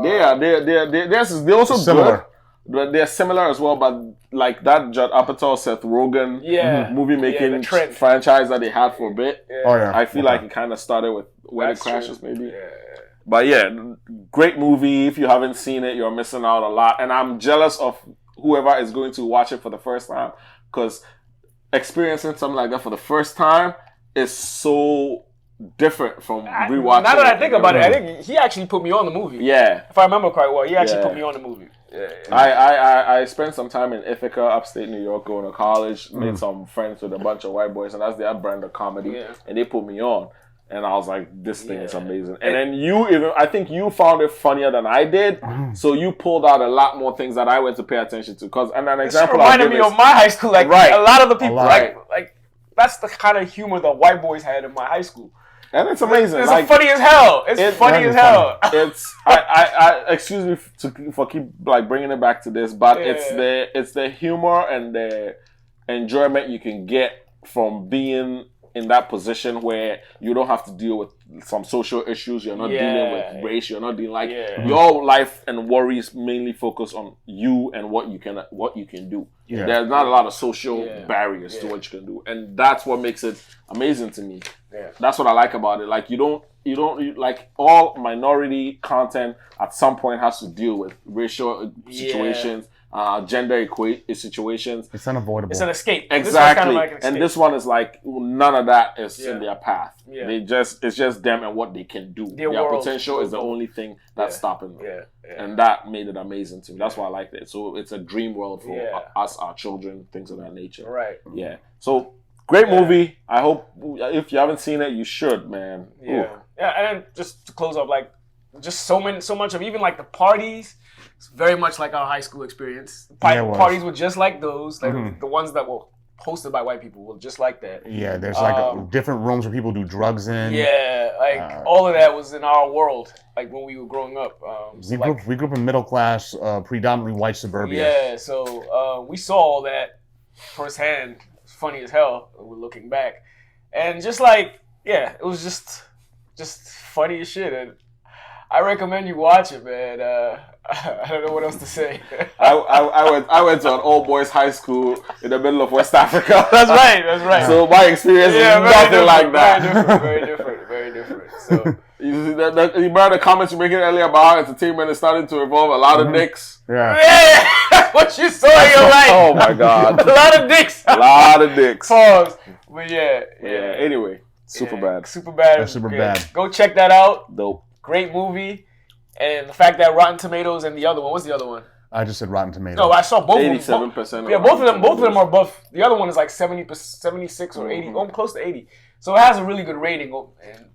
also similar. Good. But they're similar as well, but like that Judd Apatow, Seth Rogen movie making franchise that they had for a bit. Yeah. Oh yeah. I feel like it kind of started with Wedding Crashers, maybe. Yeah. But yeah, great movie. If you haven't seen it, you're missing out a lot. And I'm jealous of whoever is going to watch it for the first time, because experiencing something like that for the first time is so different from rewatching. Now that I think about it, I think he actually put me on the movie. Yeah. If I remember quite well, he actually put me on the movie. Yeah. I spent some time in Ithaca, upstate New York, going to college. Made some friends with a bunch of white boys, and that's their brand of comedy. Yeah. And they put me on. And I was like, this thing is amazing. And then I think you found it funnier than I did. So you pulled out a lot more things that I went to pay attention to. And an example reminded me of my high school. Like, a lot of the people, like that's the kind of humor the white boys had in my high school. And it's amazing. It's like, funny as hell. It's funny as hell. It's I excuse me for keep like bringing it back to this, but it's the humor and the enjoyment you can get from being in that position where you don't have to deal with some social issues. You're not dealing with race. You're not dealing your life and worries mainly focus on you and what you can do. Yeah. There's not a lot of social barriers to what you can do, and that's what makes it amazing to me. Yeah. That's what I like about it. Like you don't like all minority content at some point has to deal with racial situations. Gender situations. It's unavoidable. It's an escape. Exactly. Kind of like an escape. And this one is like none of that is in their path. Yeah. It's just them and what they can do. Their potential is the only thing that's stopping them. Yeah. And that made it amazing to me. That's why I liked it. So it's a dream world for us, our children, things of that nature. Right. Yeah. So great movie. I hope if you haven't seen it, you should, man. Yeah. Ooh. Yeah. And then just to close up, like just so much of even like the parties. It's very much like our high school experience. Parties were just like those. Like the ones that were hosted by white people were just like that. Yeah, there's like different rooms where people do drugs in. Yeah, like all of that was in our world. Like when we were growing up. We grew up in middle class, predominantly white suburbia. Yeah, so we saw all that firsthand. It's funny as hell. We're looking back, and just like it was just funny as shit. And I recommend you watch it, man. I don't know what else to say. I went to an all boys high school in the middle of West Africa. That's right. So my experience is nothing like that. Very different. So you remember the comments you were making earlier about how entertainment is starting to involve a lot of dicks? Yeah. That's what you saw in your life. Oh my God. A lot of dicks. Pause. But yeah. Anyway, Superbad. Superbad. Go check that out. Dope. Great movie. And the fact that Rotten Tomatoes and the other one, what's the other one? I just said Rotten Tomatoes. No, I saw both 87%. Both of them are above. The other one is like 76 or 80, close to 80. So it has a really good rating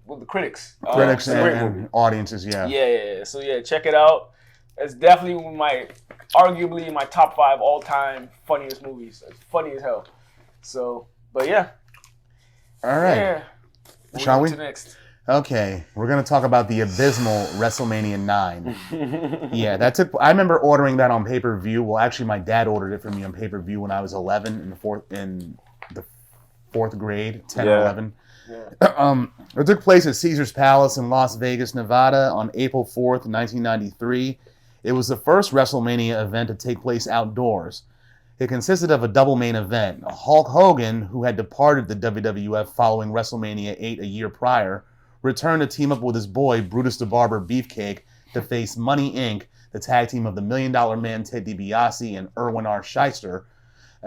with the critics. Critics and audiences, yeah. Yeah. So check it out. It's definitely arguably my top 5 all-time funniest movies. It's funny as hell. So, but yeah. All right. Yeah. Shall we? To next. Okay, we're going to talk about the abysmal Wrestlemania IX. Yeah, I remember ordering that on pay-per-view. Well, actually, my dad ordered it for me on pay-per-view when I was 11 in the fourth grade, 10 or 11. Yeah. It took place at Caesar's Palace in Las Vegas, Nevada on April 4th, 1993. It was the first WrestleMania event to take place outdoors. It consisted of a double main event. Hulk Hogan, who had departed the WWF following WrestleMania 8 a year prior, returned to team up with his boy, Brutus the Barber Beefcake, to face Money Inc., the tag team of the $1 Million Man Ted DiBiase and Erwin R. Shyster.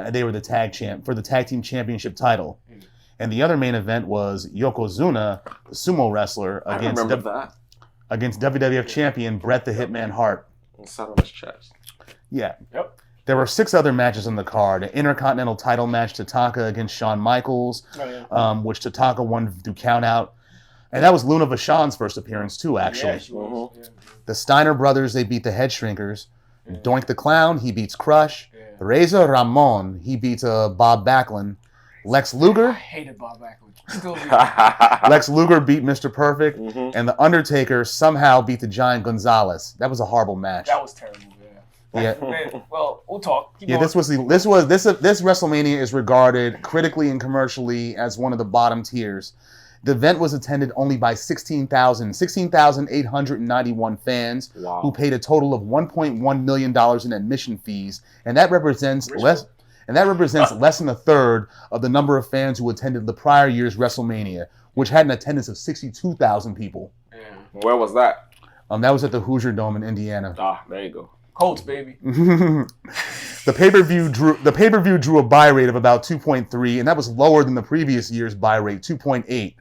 They were the tag champ for the tag team championship title. And the other main event was Yokozuna, the sumo wrestler, against WWF champion Bret the Hitman Hart. And sat on his chest. Yeah. Yep. There were 6 other matches on the card. An Intercontinental title match, Tatanka against Shawn Michaels, which Tatanka won through countout. And that was Luna Vachon's first appearance, too, actually. Yeah, she was. Yeah. The Steiner brothers, they beat the Head Shrinkers. Doink the Clown, he beats Crush. Razor Ramon, he beats Bob Backlund. Lex Luger. I hated Bob Backlund. Still do. Lex Luger beat Mr. Perfect. And The Undertaker somehow beat the Giant Gonzalez. That was a horrible match. That was terrible. Yeah. Well, we'll talk. Keep going. This WrestleMania is regarded critically and commercially as one of the bottom tiers. The event was attended only by 16,891 fans who paid a total of $1.1 million in admission fees, and that represents less than a third of the number of fans who attended the prior year's WrestleMania, which had an attendance of 62,000 people. Where was that? That was at the Hoosier Dome in Indiana. There you go. Colts, baby. The pay-per-view drew a buy rate of about 2.3, and that was lower than the previous year's buy rate, 2.8.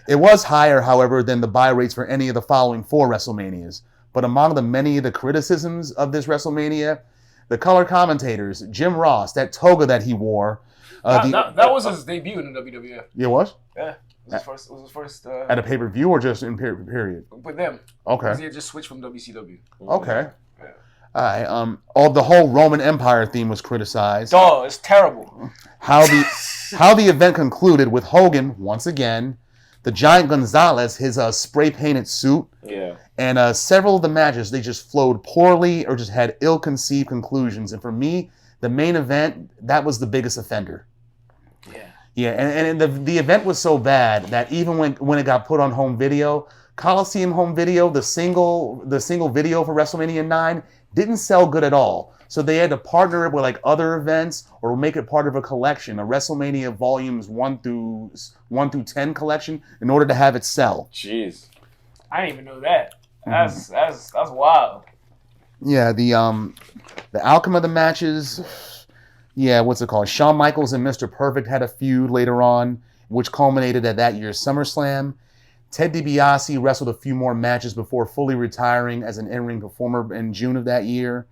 It was higher, however, than the buy rates for any of the following 4 WrestleManias. But among many of the criticisms of this WrestleMania, the color commentators, Jim Ross, that toga that he wore. That was his debut in the WWF. It was? Yeah. It was his first at a pay-per-view or just in period? With them. Okay. Because he had just switched from WCW. Okay. All right. The whole Roman Empire theme was criticized. Oh, it's terrible. How the event concluded with Hogan once again, the Giant Gonzalez, his spray-painted suit, and several of the matches, they just flowed poorly or just had ill-conceived conclusions. And for me, the main event, that was the biggest offender. Yeah, and the event was so bad that even when it got put on home video, Coliseum home video, the single video for WrestleMania 9 didn't sell good at all. So they had to partner it with like other events or make it part of a collection, a WrestleMania volumes 1 through 10 collection, in order to have it sell. Jeez, I didn't even know that. That's wild. Yeah, the outcome of the matches. Yeah, what's it called? Shawn Michaels and Mr. Perfect had a feud later on, which culminated at that year's SummerSlam. Ted DiBiase wrestled a few more matches before fully retiring as an in-ring performer in June of that year.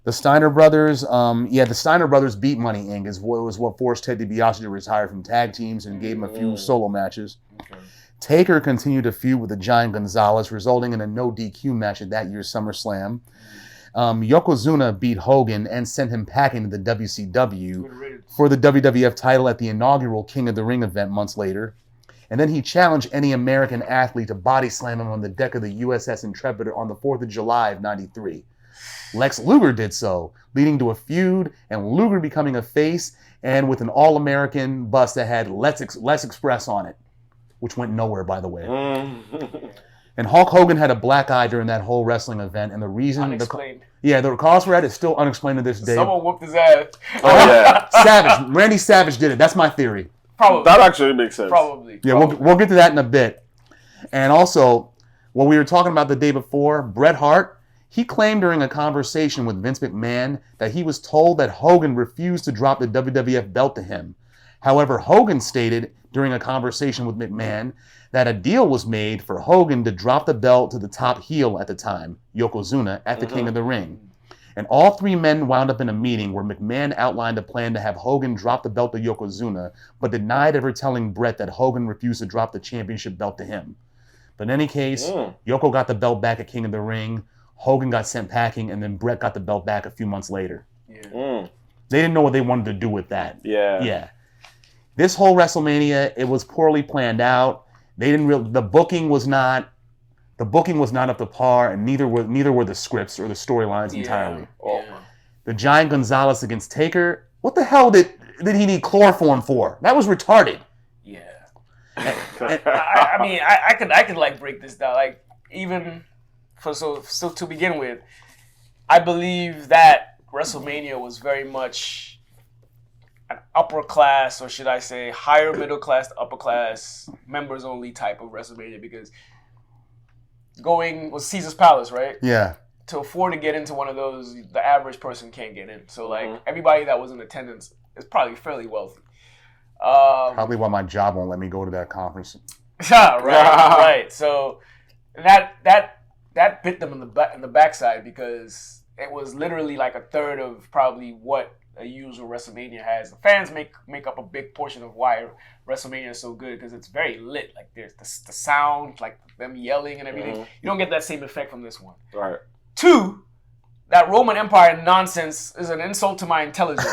The Steiner brothers, beat Money Inc. was what forced Ted DiBiase to retire from tag teams and gave him a few solo matches. Okay. Taker continued to feud with the Giant Gonzalez, resulting in a no DQ match at that year's SummerSlam. Yokozuna beat Hogan and sent him packing to the WCW for the WWF title at the inaugural King of the Ring event months later. And then he challenged any American athlete to body slam him on the deck of the USS Intrepid on the 4th of July of '93. Lex Luger did so, leading to a feud and Luger becoming a face and with an all-American bus that had Let's Express on it, which went nowhere, by the way. And Hulk Hogan had a black eye during that whole wrestling event, and the reason... Unexplained. The cause for that is still unexplained to this day. Someone whooped his ass. Oh, yeah. Savage. Randy Savage did it. That's my theory. Probably. That actually makes sense. Probably. Yeah, we'll get to that in a bit. And also, what we were talking about the day before, Bret Hart, he claimed during a conversation with Vince McMahon that he was told that Hogan refused to drop the WWF belt to him. However, Hogan stated during a conversation with McMahon that a deal was made for Hogan to drop the belt to the top heel at the time, Yokozuna, at the King of the Ring. And all 3 men wound up in a meeting where McMahon outlined a plan to have Hogan drop the belt to Yokozuna, but denied ever telling Bret that Hogan refused to drop the championship belt to him. But in any case, Yoko got the belt back at King of the Ring, Hogan got sent packing, and then Bret got the belt back a few months later. They didn't know what they wanted to do with that. Yeah. This whole WrestleMania, it was poorly planned out. The booking was not up to par, and neither were the scripts or the storylines entirely. The Giant Gonzalez against Taker, what the hell did he need chloroform for? That was retarded. Yeah. I could like break this down. Like, even so to begin with, I believe that WrestleMania was very much an upper class, or should I say higher middle class to upper class, members only type of WrestleMania, because going was Caesar's Palace, right? Yeah. To afford to get into one of those, the average person can't get in. So like everybody that was in attendance is probably fairly wealthy. Probably why my job won't let me go to that conference. Right. So that bit them in the backside, because it was literally like a third of probably what a usual WrestleMania has. The fans make up a big portion of why WrestleMania is so good, because it's very lit. Like there's the sound, like them yelling and everything. You don't get that same effect from this one. Right. 2, that Roman Empire nonsense is an insult to my intelligence.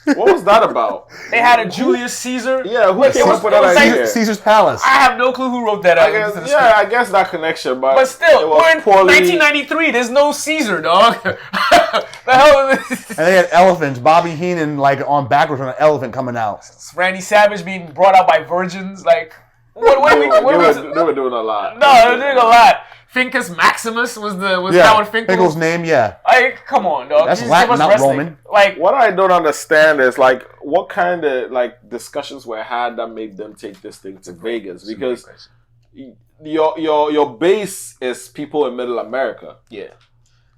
What was that about? They had a Julius Caesar. Yeah, who came up with that idea? Caesar's Palace. I have no clue who wrote that out. I guess that connection, but still, we're in 1993. There's no Caesar, dog. The hell is this? And they had elephants. Bobby Heenan, like, on backwards on an elephant coming out. Randy Savage being brought out by virgins. Like, what are we? They were doing a lot. No, they were doing a lot. Fincus Maximus was Howard Finkel's Finkel's name, yeah. Like, come on, dog. That's Latin, not Roman. Like, what I don't understand is like what kind of like discussions were had that made them take this thing to Vegas, because your base is people in Middle America. Yeah.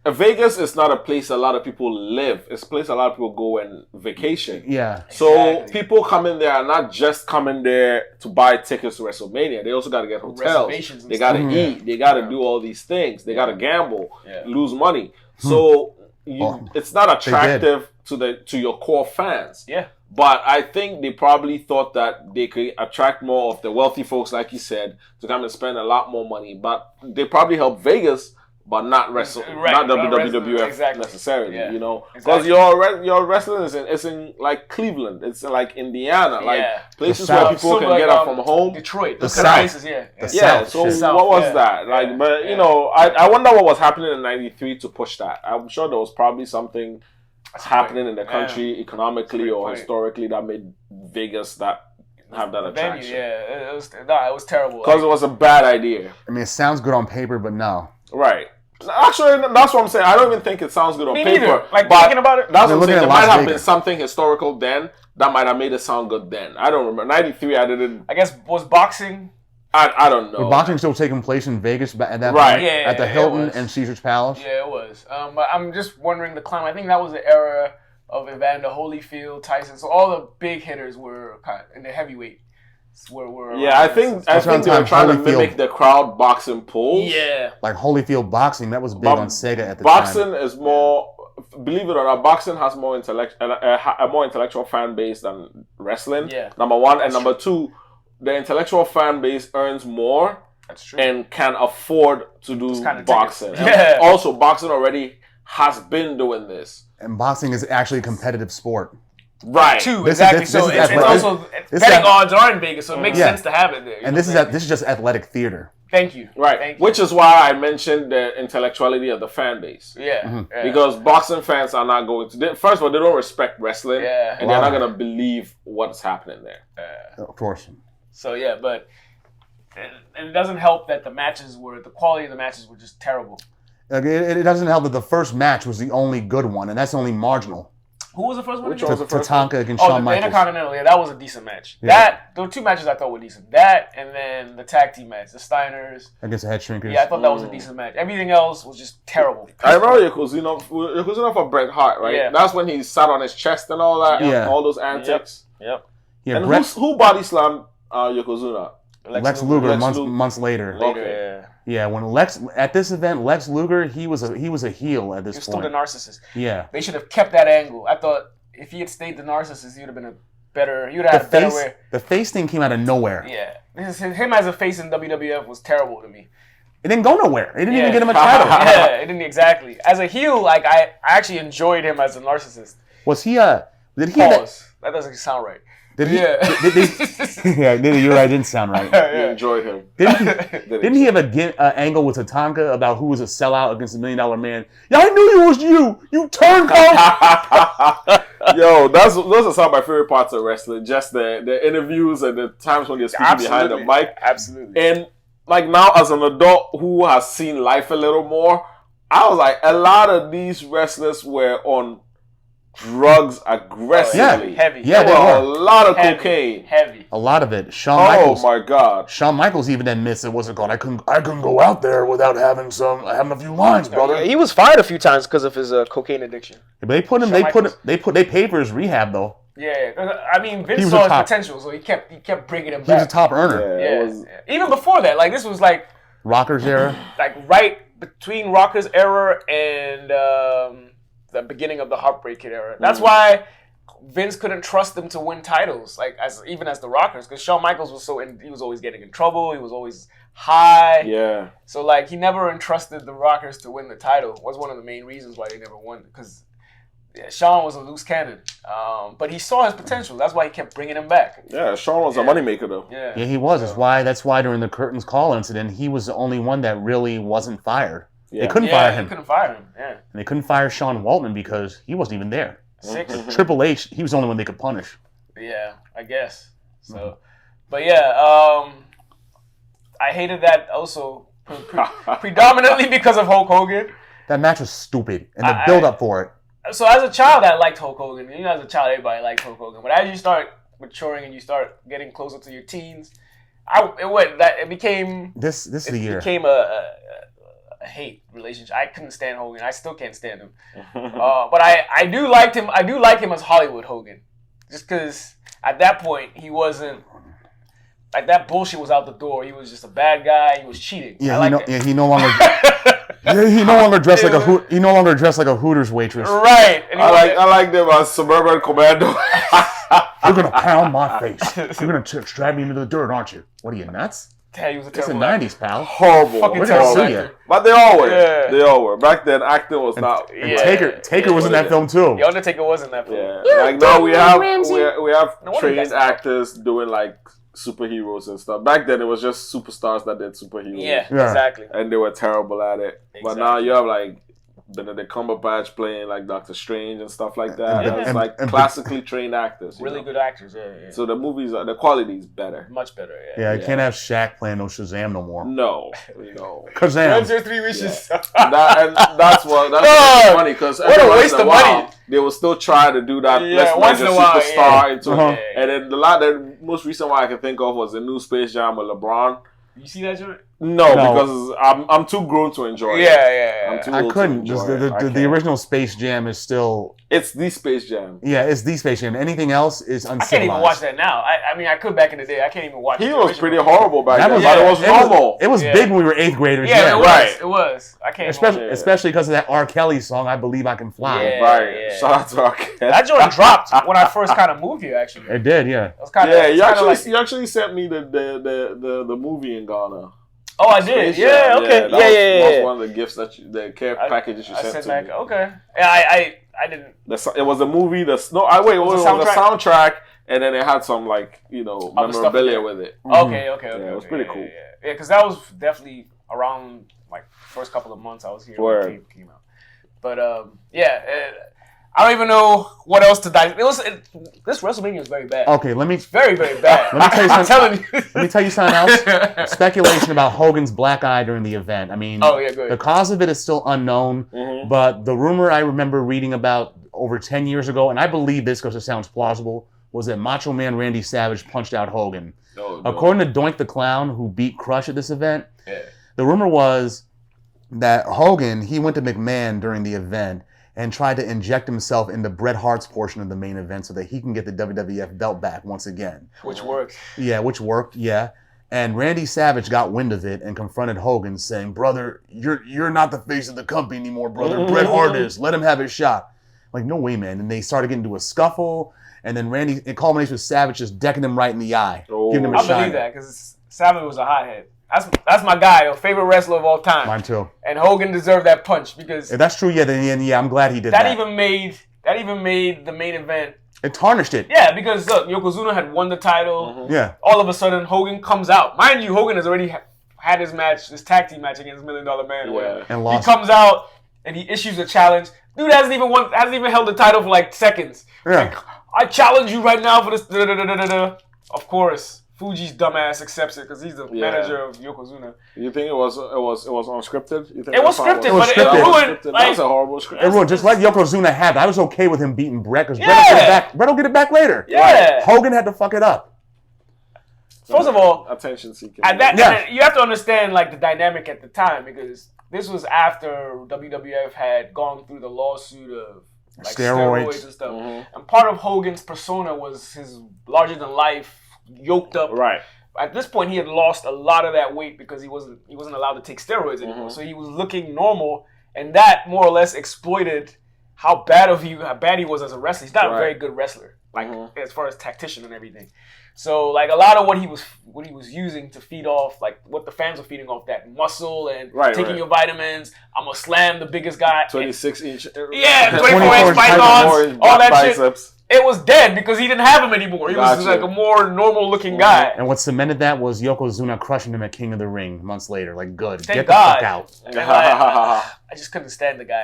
Vegas is not a place a lot of people live. It's a place a lot of people go and vacation. Yeah. So people come in there are not just coming there to buy tickets to WrestleMania. They also got to get hotels. They got to eat. They got to do all these things. They got to gamble, lose money. So it's not attractive to your core fans. Yeah. But I think they probably thought that they could attract more of the wealthy folks, like you said, to come and spend a lot more money. But they probably helped Vegas, but not not WWF necessarily, you know, because your wrestling is in like Cleveland, it's in like Indiana, like places where people can get up from home. Detroit, the South, So what was that like? But you know, I wonder what was happening in '93 to push that. I'm sure there was probably something happening in the country economically or historically that made Vegas have that attraction. It was terrible because it was a bad idea. I mean, it sounds good on paper, but no. Right. Actually, that's what I'm saying. I don't even think it sounds good on paper. Neither. Like, thinking about it, that's what I'm saying. There might have been something historical then that might have made it sound good then. I don't remember. '93, I didn't. I guess was boxing. I don't know. Was boxing still taking place in Vegas at that point? At the Hilton and Caesar's Palace. Yeah, it was. But I'm just wondering the climb. I think that was the era of Evander Holyfield, Tyson. So all the big hitters were kind of in the heavyweight. I think they were trying to mimic the crowd boxing pools. Yeah. Like Holyfield boxing, that was big on Sega at the boxing time. Boxing is more, believe it or not, boxing has more a more intellectual fan base than wrestling. Yeah. Number one. And number two, the intellectual fan base earns more. That's true. And can afford to do boxing. Yeah. Also, boxing already has been doing this. And boxing is actually a competitive sport. Right. Exactly. So it's also betting odds are in Vegas, so it makes sense to have it there. And this is just athletic theater. Thank you. Right. Thank you. Which is why I mentioned the intellectuality of the fan base. Yeah. Because boxing fans are not going to. First of all, they don't respect wrestling. Yeah. And they're not going to believe what's happening there. Of course. So but it doesn't help that the quality of the matches were just terrible. It doesn't help that the first match was the only good one, and that's only marginal. Who was the first one? Which one was the first Tatanka against Shawn Michaels. The Intercontinental. Yeah, that was a decent match. Yeah. There were two matches I thought were decent. That and then the tag team match, the Steiners against the Head Shrinkers. Yeah, I thought that was a decent match. Everything else was just terrible. I remember Yokozuna for Bret Hart, right? Yeah. That's when he sat on his chest and all that. Yeah. All those antics. Yep. Yeah, and who body slammed Yokozuna? Lex Luger months later. Okay. Yeah, when at this event, Lex Luger, he was a heel at this point. He was still the narcissist. Yeah. They should have kept that angle. I thought if he had stayed the narcissist, he would have been had a better way. The face thing came out of nowhere. Yeah. Him as a face in WWF was terrible to me. It didn't go nowhere. It didn't even get him a title. Yeah, it didn't exactly. As a heel, like I actually enjoyed him as a narcissist. Was he did he Pause. That doesn't sound right. Did he? Yeah, you're right. It didn't sound right. You enjoyed him. Didn't he have an angle with Tatanka about who was a sellout against $1 Million Man? Yeah, I knew it was you. You turncoat. Yo, those are some of my favorite parts of wrestling. Just the interviews and the times when you're speaking behind the mic. Absolutely. And like now, as an adult who has seen life a little more, I was like, a lot of these wrestlers were on drugs aggressively. Heavy. Yeah, there were a lot of cocaine. Heavy. A lot of it. Shawn my God. Shawn Michaels even admits it wasn't called. I couldn't go out there without having a few lines, brother. Yeah, he was fired a few times because of his cocaine addiction. But they paid for his rehab though. Yeah, I mean Vince saw his potential, so he kept bringing him back. He was a top earner. Yeah. Even before that, like this was like Rockers era. Like right between Rockers era and the beginning of the Heartbreak Kid era. That's why Vince couldn't trust them to win titles, like even as the Rockers, because Shawn Michaels was he was always getting in trouble. He was always high. Yeah. So like he never entrusted the Rockers to win the title. Was one of the main reasons why they never won, because Shawn was a loose cannon. But he saw his potential. That's why he kept bringing him back. Yeah, Shawn was a moneymaker though. Yeah, he was. That's why during the Curtains Call incident, he was the only one that really wasn't fired. Yeah. They couldn't fire him. They couldn't fire him. Yeah. And they couldn't fire Sean Waltman because he wasn't even there. Triple H, he was the only one they could punish. Yeah, I guess. So, but yeah, I hated that also predominantly because of Hulk Hogan. That match was stupid, and the build-up for it. So as a child, I liked Hulk Hogan. You know, as a child, everybody liked Hulk Hogan. But as you start maturing and you start getting closer to your teens, it became this is the year. It became a hate relationship. I couldn't stand Hogan. I still can't stand him. But I do like him. I do like him as Hollywood Hogan, just because at that point he wasn't. Like that bullshit was out the door. He was just a bad guy. He was cheating. Yeah, he no longer. He no longer dressed like a Hooters waitress. Right. I like them as Suburban Commando. You're gonna pound my face. You're gonna drag me into the dirt, aren't you? What are you, nuts? Yeah, he was a it's the terrible '90s, pal. Horrible. Fucking We're terrible gonna sue you. But they all were. Yeah. They all were. Back then, acting was not. And Taker was in that film too. The Undertaker was in that film. Yeah. Like now we have trained actors doing like superheroes and stuff. Back then, it was just superstars that did superheroes. Yeah, exactly. And they were terrible at it. Exactly. But now you have like Benedict Cumberbatch playing like Doctor Strange and stuff like that. It's like classically trained actors. Really good actors, yeah. So the movies, the quality is better. Much better, yeah. I can't have Shaq playing no Shazam no more. No. Kazam. That's your 3 wishes. Yeah. That's funny because what a waste of money. They will still try to do that. Yeah, once in a while. And then the most recent one I can think of was the new Space Jam with LeBron. You see that joint? No, because I'm too grown to enjoy it. Yeah. I'm too I old couldn't. to enjoy The original Space Jam is still. It's the Space Jam. Yeah, it's the Space Jam. Anything else is uncivilized. I can't even watch that now. I mean, I could back in the day. I can't even watch it. He was pretty horrible back then, but it was normal. It was big when we were 8th graders. Yeah, it was. I can't especially because of that R. Kelly song, I Believe I Can Fly. Yeah, right. Shout out to R. Kelly. That joint dropped when I first kind of moved here, actually. It did, yeah. You actually sent me the movie in Ghana. Oh, I did. Yeah, okay. That was one of the gifts the care packages you sent to me. Okay. Yeah, I didn't. It was a movie. It was a soundtrack, and then it had some memorabilia with it. Okay. It was pretty cool. Yeah, because that was definitely around like first couple of months I was here when it came out. But I don't even know what else to dive. This WrestleMania was very bad. Okay, It's very, very bad. Let me tell you something. I'm telling you. Let me tell you something else. Speculation about Hogan's black eye during the event. I mean, go ahead. The cause of it is still unknown, but the rumor I remember reading about over 10 years ago, and I believe this because it sounds plausible, was that Macho Man Randy Savage punched out Hogan. No. According to Doink the Clown, who beat Crush at this event, the rumor was that Hogan, he went to McMahon during the event and tried to inject himself into Bret Hart's portion of the main event so that he can get the WWF belt back once again. Which worked. Yeah, which worked, yeah. And Randy Savage got wind of it and confronted Hogan saying, "Brother, you're not the face of the company anymore, brother. Bret Hart is. Let him have his shot." Like, no way, man. And they started getting into a scuffle, and then it culminates with Savage just decking him right in the eye. Giving him a shine. I believe that, because Savage was a hothead. That's my guy, your favorite wrestler of all time. Mine too. And Hogan deserved that punch because if that's true. Yeah, then I'm glad he did that. That even made the main event. It tarnished it. Yeah, because look, Yokozuna had won the title. Yeah. All of a sudden, Hogan comes out. Mind you, Hogan has already had his tag team match against $1 Million Man. Yeah. And lost. He comes out and he issues a challenge. Dude hasn't even held the title for like seconds. Yeah. Like, I challenge you right now for this. Of course. Fuji's dumbass accepts it because he's the manager of Yokozuna. You think it was unscripted? You think it was scripted, but it ruined. That's a horrible script. It ruined, just like Yokozuna had. I was okay with him beating Brett because Brett will get it back later. Yeah. Hogan had to fuck it up. First of all, attention seeking. You have to understand like the dynamic at the time because this was after WWF had gone through the lawsuit of like steroids and stuff, and part of Hogan's persona was his larger than life, yoked up. Right. At this point, he had lost a lot of that weight because he wasn't allowed to take steroids anymore. So he was looking normal, and that more or less exploited how bad he was as a wrestler. He's not a very good wrestler, like as far as tactician and everything. So like a lot of what he was using to feed off, like what the fans were feeding off, that muscle and taking your vitamins. I'm gonna slam the biggest guy. 26-inch. Yeah, 24-inch pythons, all that biceps. Shit. It was dead because he didn't have him anymore. He was like a more normal-looking guy. And what cemented that was Yokozuna crushing him at King of the Ring months later. Like, good. Thank Get the fuck out. I just couldn't stand the guy.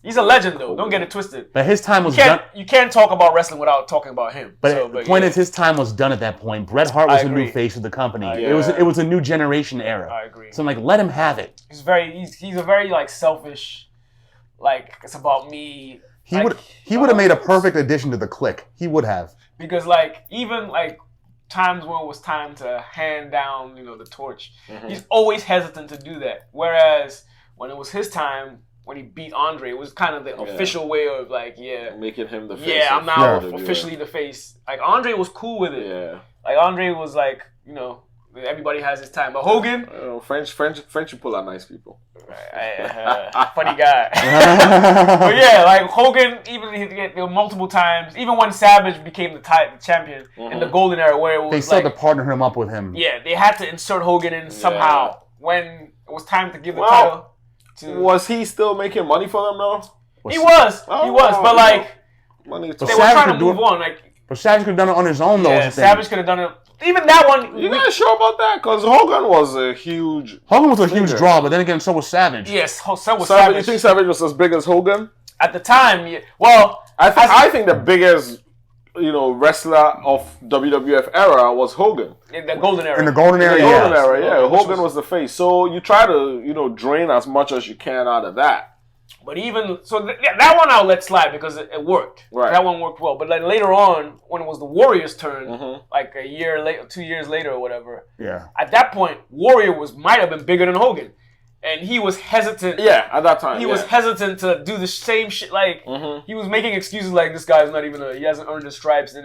He's a legend, though. Don't get it twisted. But his time was done. You can't talk about wrestling without talking about him. But the point is, his time was done at that point. Bret Hart was a new face of the company. It was a new generation era. I agree. So I'm like, let him have it. He's a very like selfish, like it's about me. He would have made a perfect addition to the clique. He would have. Because like even like times when it was time to hand down, the torch, he's always hesitant to do that. Whereas when it was his time, when he beat Andre, it was kind of the official way of like, making him the face. Yeah, I'm now officially the face. Like Andre was cool with it. Yeah. Like Andre was like, everybody has his time. But Hogan, French people are nice people. Funny guy. But yeah, like Hogan, there were multiple times, even when Savage became the champion in the golden era, where it was they still had to partner him up with him. Yeah, they had to insert Hogan in somehow when it was time to give the title. Was he still making money for them though? He was, but like money. They were trying to move on. Like, but Savage could have done it on his own though. Yeah, Savage could have done it. Even that one. You guys sure about that? Because Hogan was a huge draw, but then again, so was Savage. Yes, so was Savage. You think Savage was as big as Hogan? At the time, yeah. Well, I think the biggest, wrestler of WWF era was Hogan. In the golden era. Hogan was the face. So you try to, drain as much as you can out of that. But even so, that one I'll let slide because it worked. Right. That one worked well. But then later on, when it was the Warrior's turn, like a year later, 2 years later or whatever. Yeah. At that point, Warrior might have been bigger than Hogan, and he was hesitant. Yeah, at that time, he was hesitant to do the same shit. Like he was making excuses like this guy's not even he hasn't earned his stripes.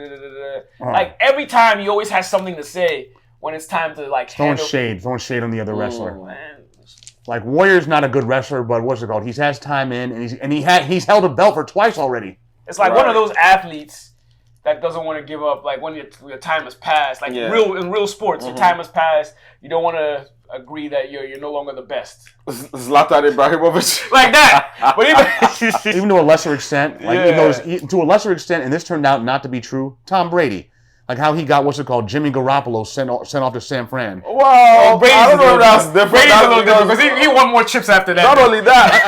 Like every time, he always has something to say when it's time to like throwing shade on the other wrestler. Man. Like Warrior's not a good wrestler, but what's it called? He's had time in, and he's held a belt for twice already. It's like one of those athletes that doesn't want to give up. Like when your time has passed. Like in real sports, your time has passed. You don't want to agree that you're no longer the best. Zlatan Ibrahimovic, like that. But even to a lesser extent, to a lesser extent, and this turned out not to be true. Tom Brady. Like how he got Jimmy Garoppolo sent off to San Fran. Well, I don't know if that's different. Brady's a little different because he won more chips after that. Not only that,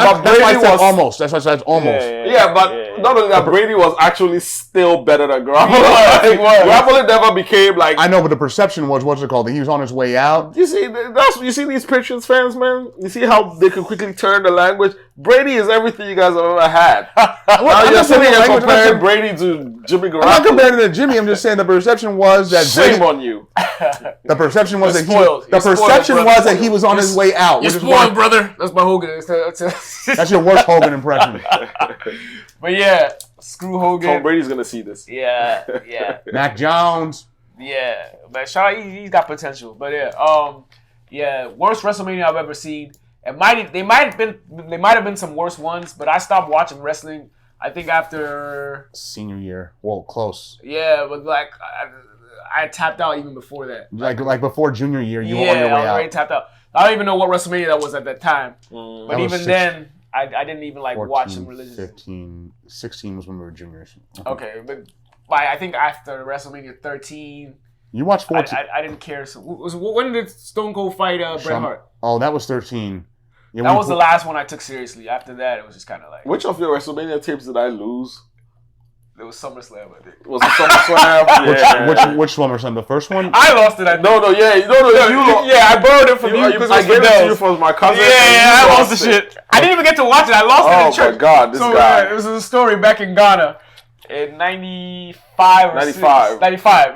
but Brady was almost. That's why I said almost. But not only that, Brady was actually still better than Garoppolo. Garoppolo never became like. I know, but the perception was he was on his way out. You see these Patriots fans, man. You see how they can quickly turn the language. Brady is everything you guys have ever had. Now you're sitting here comparing Brady to Jimmy Garoppolo. I'm not comparing it to Jimmy. I'm just saying the perception was that shame on you. The perception was that he was on his way out. You're spoiled, brother. That's my Hogan. That's your worst Hogan impression. But yeah, screw Hogan. Tom Brady's gonna see this. Yeah. Mac Jones. Yeah, but shout out, he's got potential. But worst WrestleMania I've ever seen. They might have been some worse ones, but I stopped watching wrestling. I think after senior year. Well, close. Yeah, but like I tapped out even before that. Like before junior year, you were on your way out. Yeah, I was already tapped out. I don't even know what WrestleMania that was at that time. But even then, I didn't even 14, watch them religiously. 15, 16 was when we were juniors. Okay, but I think after WrestleMania 13. You watched 14. I didn't care. So when did Stone Cold fight Bret Hart? Oh, that was 13. Yeah, that was the last one I took seriously. After that, it was just kind of like... Which of your WrestleMania tapes did I lose? It was SummerSlam, I think. Was it SummerSlam? Yeah. Which SummerSlam? The first one? I lost it. No, I borrowed it from you because I gave it to you from my cousin. Yeah, I lost the shit. I didn't even get to watch it. I lost it in church. Oh my God, this guy. It was a story back in Ghana in 95 or 95.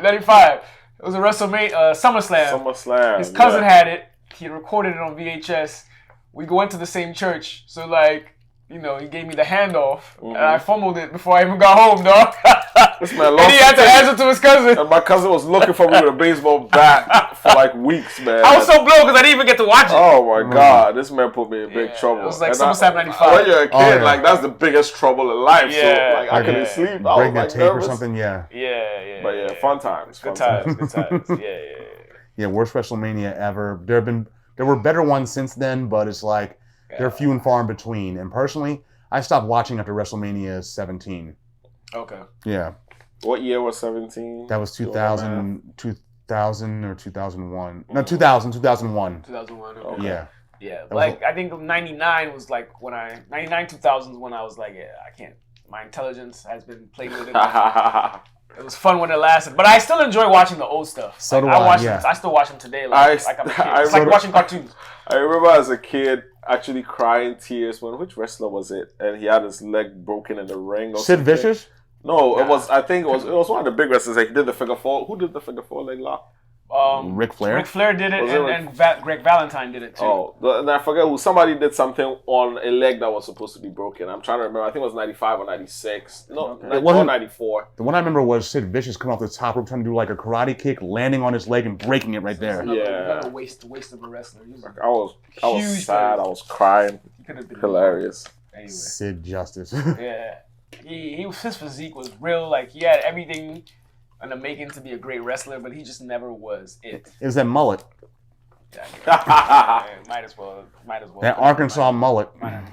95. It was a WrestleMania, SummerSlam. SummerSlam. His cousin had it. He recorded it on VHS. We went to the same church. So, like, you know, he gave me the handoff. And I fumbled it before I even got home, dog. This man lost and he had to answer to his cousin. And my cousin was looking for me with a baseball bat for like weeks, man. I was so blown because I didn't even get to watch it. Oh my God, this man put me in big trouble. It was like SummerSlam 95. When you're a kid, like that's the biggest trouble in life. Yeah. So like I couldn't sleep. I Breaking was a like tape nervous. or something, yeah. Yeah. But yeah, fun times. Good times. Yeah. Yeah, worst WrestleMania ever. There were better ones since then, but it's like they're few and far in between. And personally, I stopped watching after WrestleMania 17. Okay. Yeah. What year was 17? That was 2000 or 2001. No, 2001. 2001. Okay. Okay. Yeah. Like, I think 99 was like 99, 2000 is when I was like, yeah, I can't. My intelligence has been played with it. It was fun when it lasted. But I still enjoy watching the old stuff. So do I watch yeah. them. I still watch them today. Like I'm a kid. It's like watching cartoons. I remember as a kid actually crying tears when which wrestler was it? And he had his leg broken in the ring. Or Sid something. Vicious? No, it was. I think it was one of the big wrestlers. Like he did the figure four. Who did the figure four leg lock? Ric Flair? Ric Flair did it, and Greg Valentine did it too. Oh, and I forget who. Somebody did something on a leg that was supposed to be broken. I'm trying to remember. I think it was 95 or 96. No, It wasn't 94. The one I remember was Sid Vicious coming off the top rope trying to do like a karate kick, landing on his leg and breaking it right there. Another waste of a wrestler. I was sad. I was crying. He could have been Hilarious. Anyway. Sid Justice. Yeah. His physique was real. Like he had everything in the making to be a great wrestler, but he just never was it. It was that mullet. Yeah, might as well. That Arkansas mullet. Could have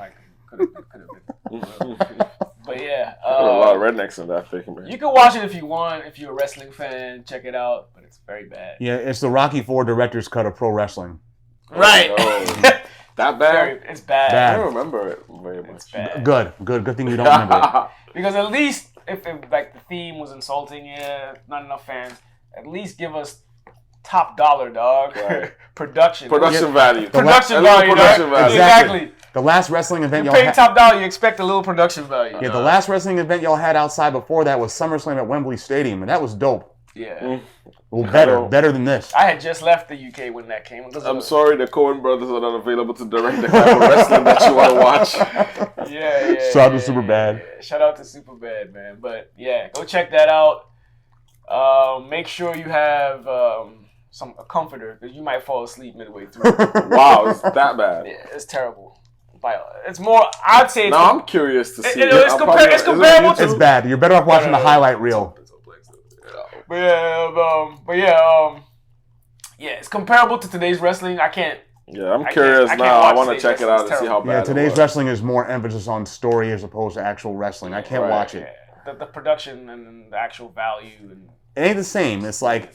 been. But yeah. There were a lot of rednecks in that thing, man. You can watch it if you want. If you're a wrestling fan, check it out. But it's very bad. Yeah, it's the Rocky IV director's cut of pro wrestling. Right. Oh, that bad? It's bad. I don't remember it very much. It's bad. Good thing you don't remember it. Because at least if like the theme was insulting, not enough fans. At least give us top dollar, dog. Right. Production Value. Production value. Exactly. The last wrestling event You're paying top dollar, you expect a little production value. Yeah, the last wrestling event y'all had outside before that was SummerSlam at Wembley Stadium, and that was dope. Yeah. Well, better than this. I had just left the UK when that came. I'm sorry the Coen brothers are not available to direct the kind of wrestling that you want to watch. Yeah. Shout out to Superbad. Yeah. Shout out to Superbad, man. But yeah, go check that out. Make sure you have a comforter because you might fall asleep midway through. Wow, it's that bad. Yeah, it's terrible. It's more. I'd say. Now I'm curious to see. It's comparable to. It's bad. You're better off watching the highlight reel. But it's comparable to today's wrestling. I can't. Yeah, I'm curious now. I want to check it out and see how bad. Yeah, today's wrestling is more emphasis on story as opposed to actual wrestling. I can't watch it. Yeah. The production and the actual value and. It ain't the same. It's like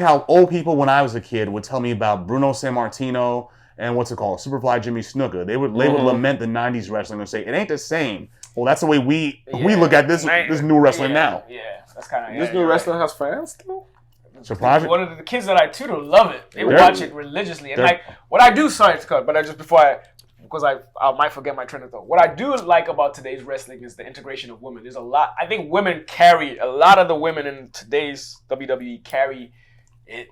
how old people when I was a kid would tell me about Bruno Sammartino and what's it called, Superfly Jimmy Snuka. They would lament the '90s wrestling and say it ain't the same. Well, that's the way we look at this new wrestling now. Yeah, that's kind of this new wrestling has fans still. Surprising. One of the kids that I tutor love it. They watch it religiously. And like what I do, sorry to cut, but because I might forget my train of thought. What I do like about today's wrestling is the integration of women. There's a lot. I think women carry a lot of the women in today's WWE carry it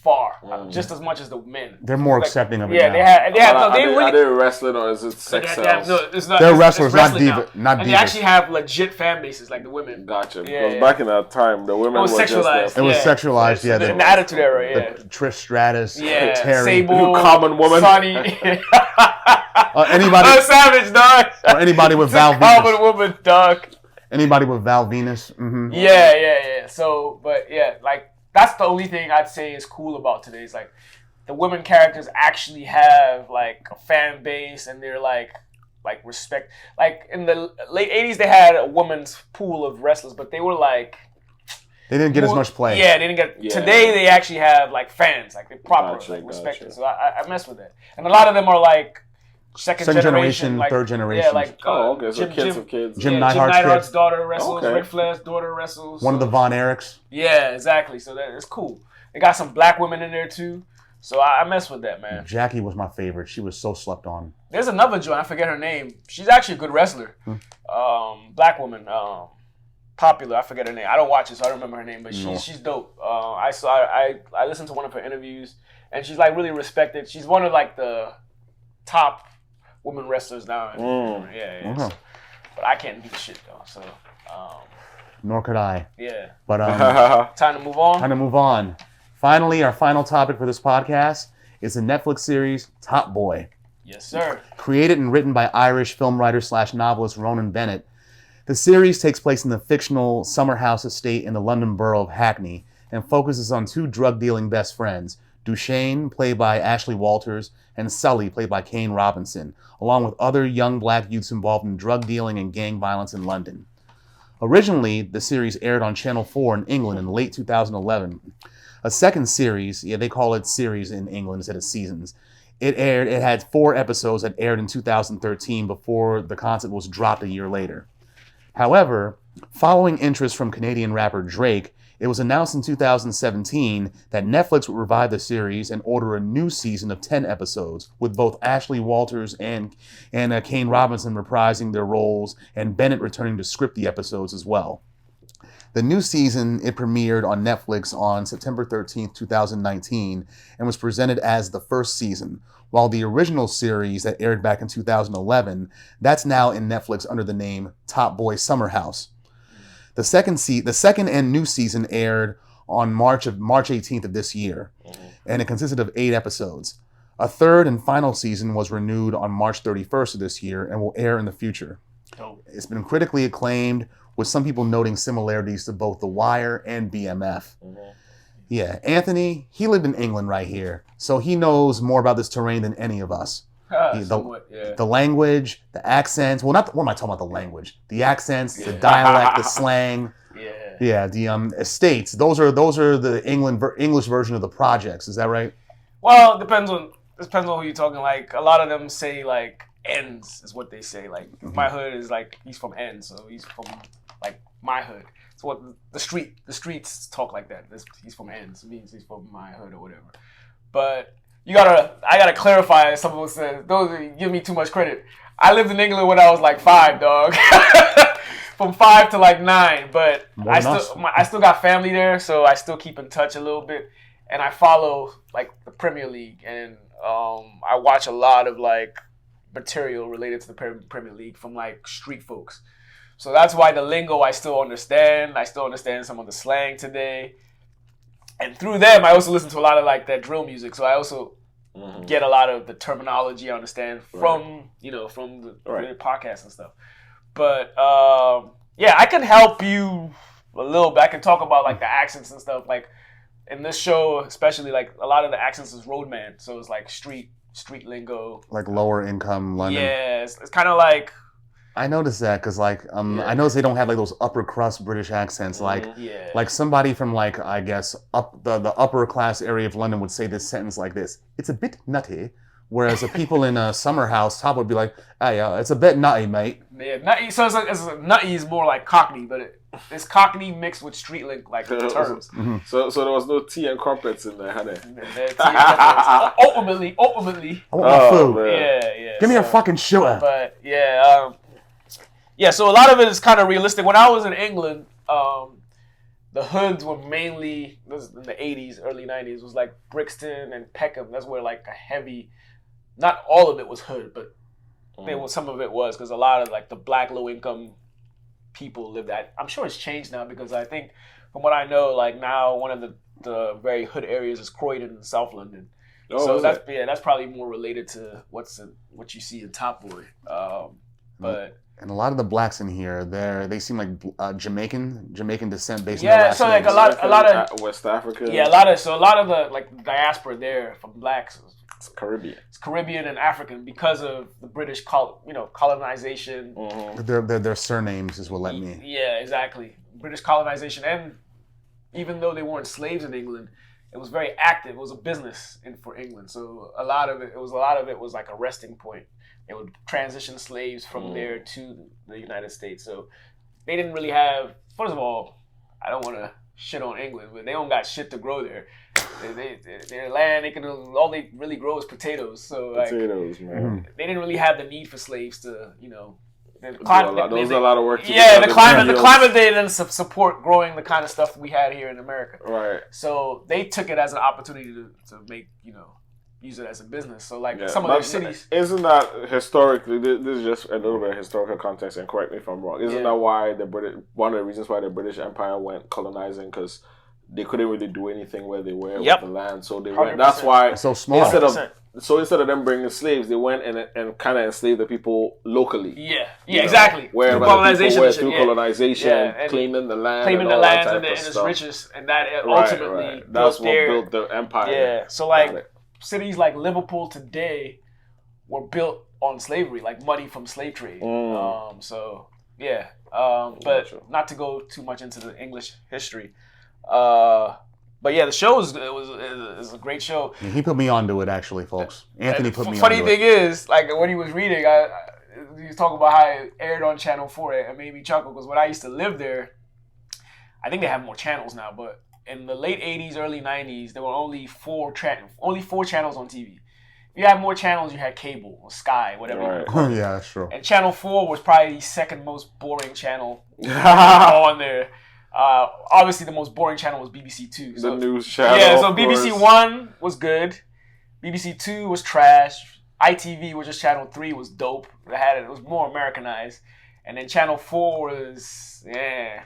far, just as much as the men. They're more accepting of it. Yeah, now. Are they wrestling or is it sex sells? No, it's not. They're wrestlers, it's not divas. And they actually have legit fan bases like the women. Gotcha. Because back in that time, the women were sexualized. It was sexualized. Yeah, the Attitude Era. Yeah. Trish Stratus. Yeah. Terry. Sable. Common woman. Sonny. Anybody. Savage dog. Or anybody with Val Venus. Common woman dog. Anybody with Val Venus. Mm-hmm. Yeah. So, but yeah, like. That's the only thing I'd say is cool about today. Is like the women characters actually have like a fan base and they're like respect. Like in the late 80s, they had a women's pool of wrestlers, but they were like they didn't get as much play. Yeah, they didn't get. Yeah. Today they actually have like fans, like they proper respect it. So I mess with that, and a lot of them are like second generation, like, third generation. Yeah, like okay, so kids of kids. Jim Jim Neidhart's Neidhart's kid. daughter wrestles. Okay. Ric Flair's daughter wrestles. One of the Von Erichs. Yeah, exactly. So that it's cool. They got some black women in there too. So I mess with that, man. Jackie was my favorite. She was so slept on. There's another joint, I forget her name. She's actually a good wrestler. Black woman. Popular, I forget her name. I don't watch it, so I don't remember her name, but she's dope. I listened to one of her interviews, and she's like really respected. She's one of like the top women wrestlers now. Yeah. Okay. But I can't do shit though, so. Nor could I. Yeah. But time to move on. Time to move on. Finally, our final topic for this podcast is the Netflix series Top Boy. Yes, sir. Created and written by Irish film writer / novelist Ronan Bennett, the series takes place in the fictional summer house estate in the London borough of Hackney and focuses on two drug-dealing best friends, Duchesne, played by Ashley Walters, and Sully, played by Kane Robinson, along with other young black youths involved in drug dealing and gang violence in London. Originally, the series aired on Channel 4 in England in late 2011. A second series, they call it series in England instead of seasons, it had 4 episodes that aired in 2013 before the concept was dropped a year later. However, following interest from Canadian rapper Drake, it was announced in 2017 that Netflix would revive the series and order a new season of 10 episodes, with both Ashley Walters and Kane Robinson reprising their roles and Bennett returning to script the episodes as well. The new season, it premiered on Netflix on September 13th, 2019, and was presented as the first season, while the original series that aired back in 2011, that's now in Netflix under the name Top Boy Summer House. The second and new season aired on March 18th of this year, and it consisted of 8 episodes. A third and final season was renewed on March 31st of this year and will air in the future. It's been critically acclaimed, with some people noting similarities to both The Wire and BMF. Yeah, Anthony, he lived in England right here, so he knows more about this terrain than any of us. The language, the accents. Well, what am I talking about? The language, the accents, the dialect, the slang. The estates. Those are the English version of the projects. Is that right? Well, it depends on who you're talking. Like a lot of them say like ends is what they say. Like my hood is like he's from ends, so he's from like my hood. It's what the streets talk like that. He's from ends. It means he's from my hood or whatever. But I gotta clarify. Some people say those give me too much credit. I lived in England when I was like 5, dog. From 5 to like 9, but I still got family there, so I still keep in touch a little bit, and I follow like the Premier League, and I watch a lot of like material related to the Premier League from like street folks. So that's why the lingo I still understand. I still understand some of the slang today. And through them, I also listen to a lot of like that drill music. So I also get a lot of the terminology I understand from the podcasts and stuff. But I can help you a little bit. I can talk about like the accents and stuff. Like in this show, especially like a lot of the accents is roadman. So it's like street lingo. Like lower income London. Yeah, it's kind of like. I noticed that because I noticed they don't have like those upper crust British accents. Like somebody from like I guess the upper class area of London would say this sentence like this: "It's a bit nutty," whereas the people in a summer house top would be like, "Hey, it's a bit nutty, mate." Yeah, nutty. So it's nutty is more like Cockney, but it's Cockney mixed with street link like terms. So there was no tea and crumpets in there, had it? Ultimately. I want my food. Man. Yeah. Give me a fucking sugar. But so a lot of it is kind of realistic. When I was in England, the hoods were mainly, this in the 80s, early 90s, was like Brixton and Peckham. That's where like a heavy, not all of it was hood, but some of it was, because a lot of like the black low income people lived at. I'm sure it's changed now, because I think from what I know, like now one of the very hood areas is Croydon in South London. So that's probably more related to what you see in Top Boy. But and a lot of the blacks in here, they seem like Jamaican descent based on their last so like names. a lot of West Africa. Yeah, a lot of the like diaspora there from blacks. It's Caribbean. It's Caribbean and African because of the British colonization. Their surnames is what let me. Yeah, exactly. British colonization, and even though they weren't slaves in England, it was very active. It was a business for England. So a lot of it was like a resting point. It would transition slaves from there to the United States. So they didn't really have. First of all, I don't want to shit on England, but they don't got shit to grow there. Their land, all they really grow is potatoes. So like, potatoes, man. They didn't really have the need for slaves to, Those are a lot of work to do. The climate they didn't support growing the kind of stuff we had here in America. Right. So they took it as an opportunity to make, use it as a business. So like some of those cities. Isn't that historically, this is just a little bit of historical context, and correct me if I'm wrong, isn't that why one of the reasons why the British Empire went colonizing, because they couldn't really do anything where they were with the land, so they went. That's why it's so small. Instead of them bringing slaves, they went and kind of enslaved the people locally. Yeah, exactly. Through colonization, claiming the land, and its riches, and that ultimately that's what built the empire. Yeah, so like cities like Liverpool today were built on slavery, like money from slave trade. But not to go too much into the English history. But yeah, the show is a great show. Yeah, he put me onto it, actually, folks. Anthony put me onto it. Funny thing is, like when he was reading, he was talking about how it aired on Channel 4. It made me chuckle because when I used to live there, I think they have more channels now, but in the late 80s, early 90s, there were only four channels on TV. If you had more channels, you had cable or Sky, whatever. Right. Yeah, that's true. And Channel 4 was probably the second most boring channel on there. Obviously, the most boring channel was BBC Two. So, the news channel. Yeah, so BBC One was good. BBC Two was trash. ITV, which is Channel 3, was dope. It was more Americanized. And then Channel 4 was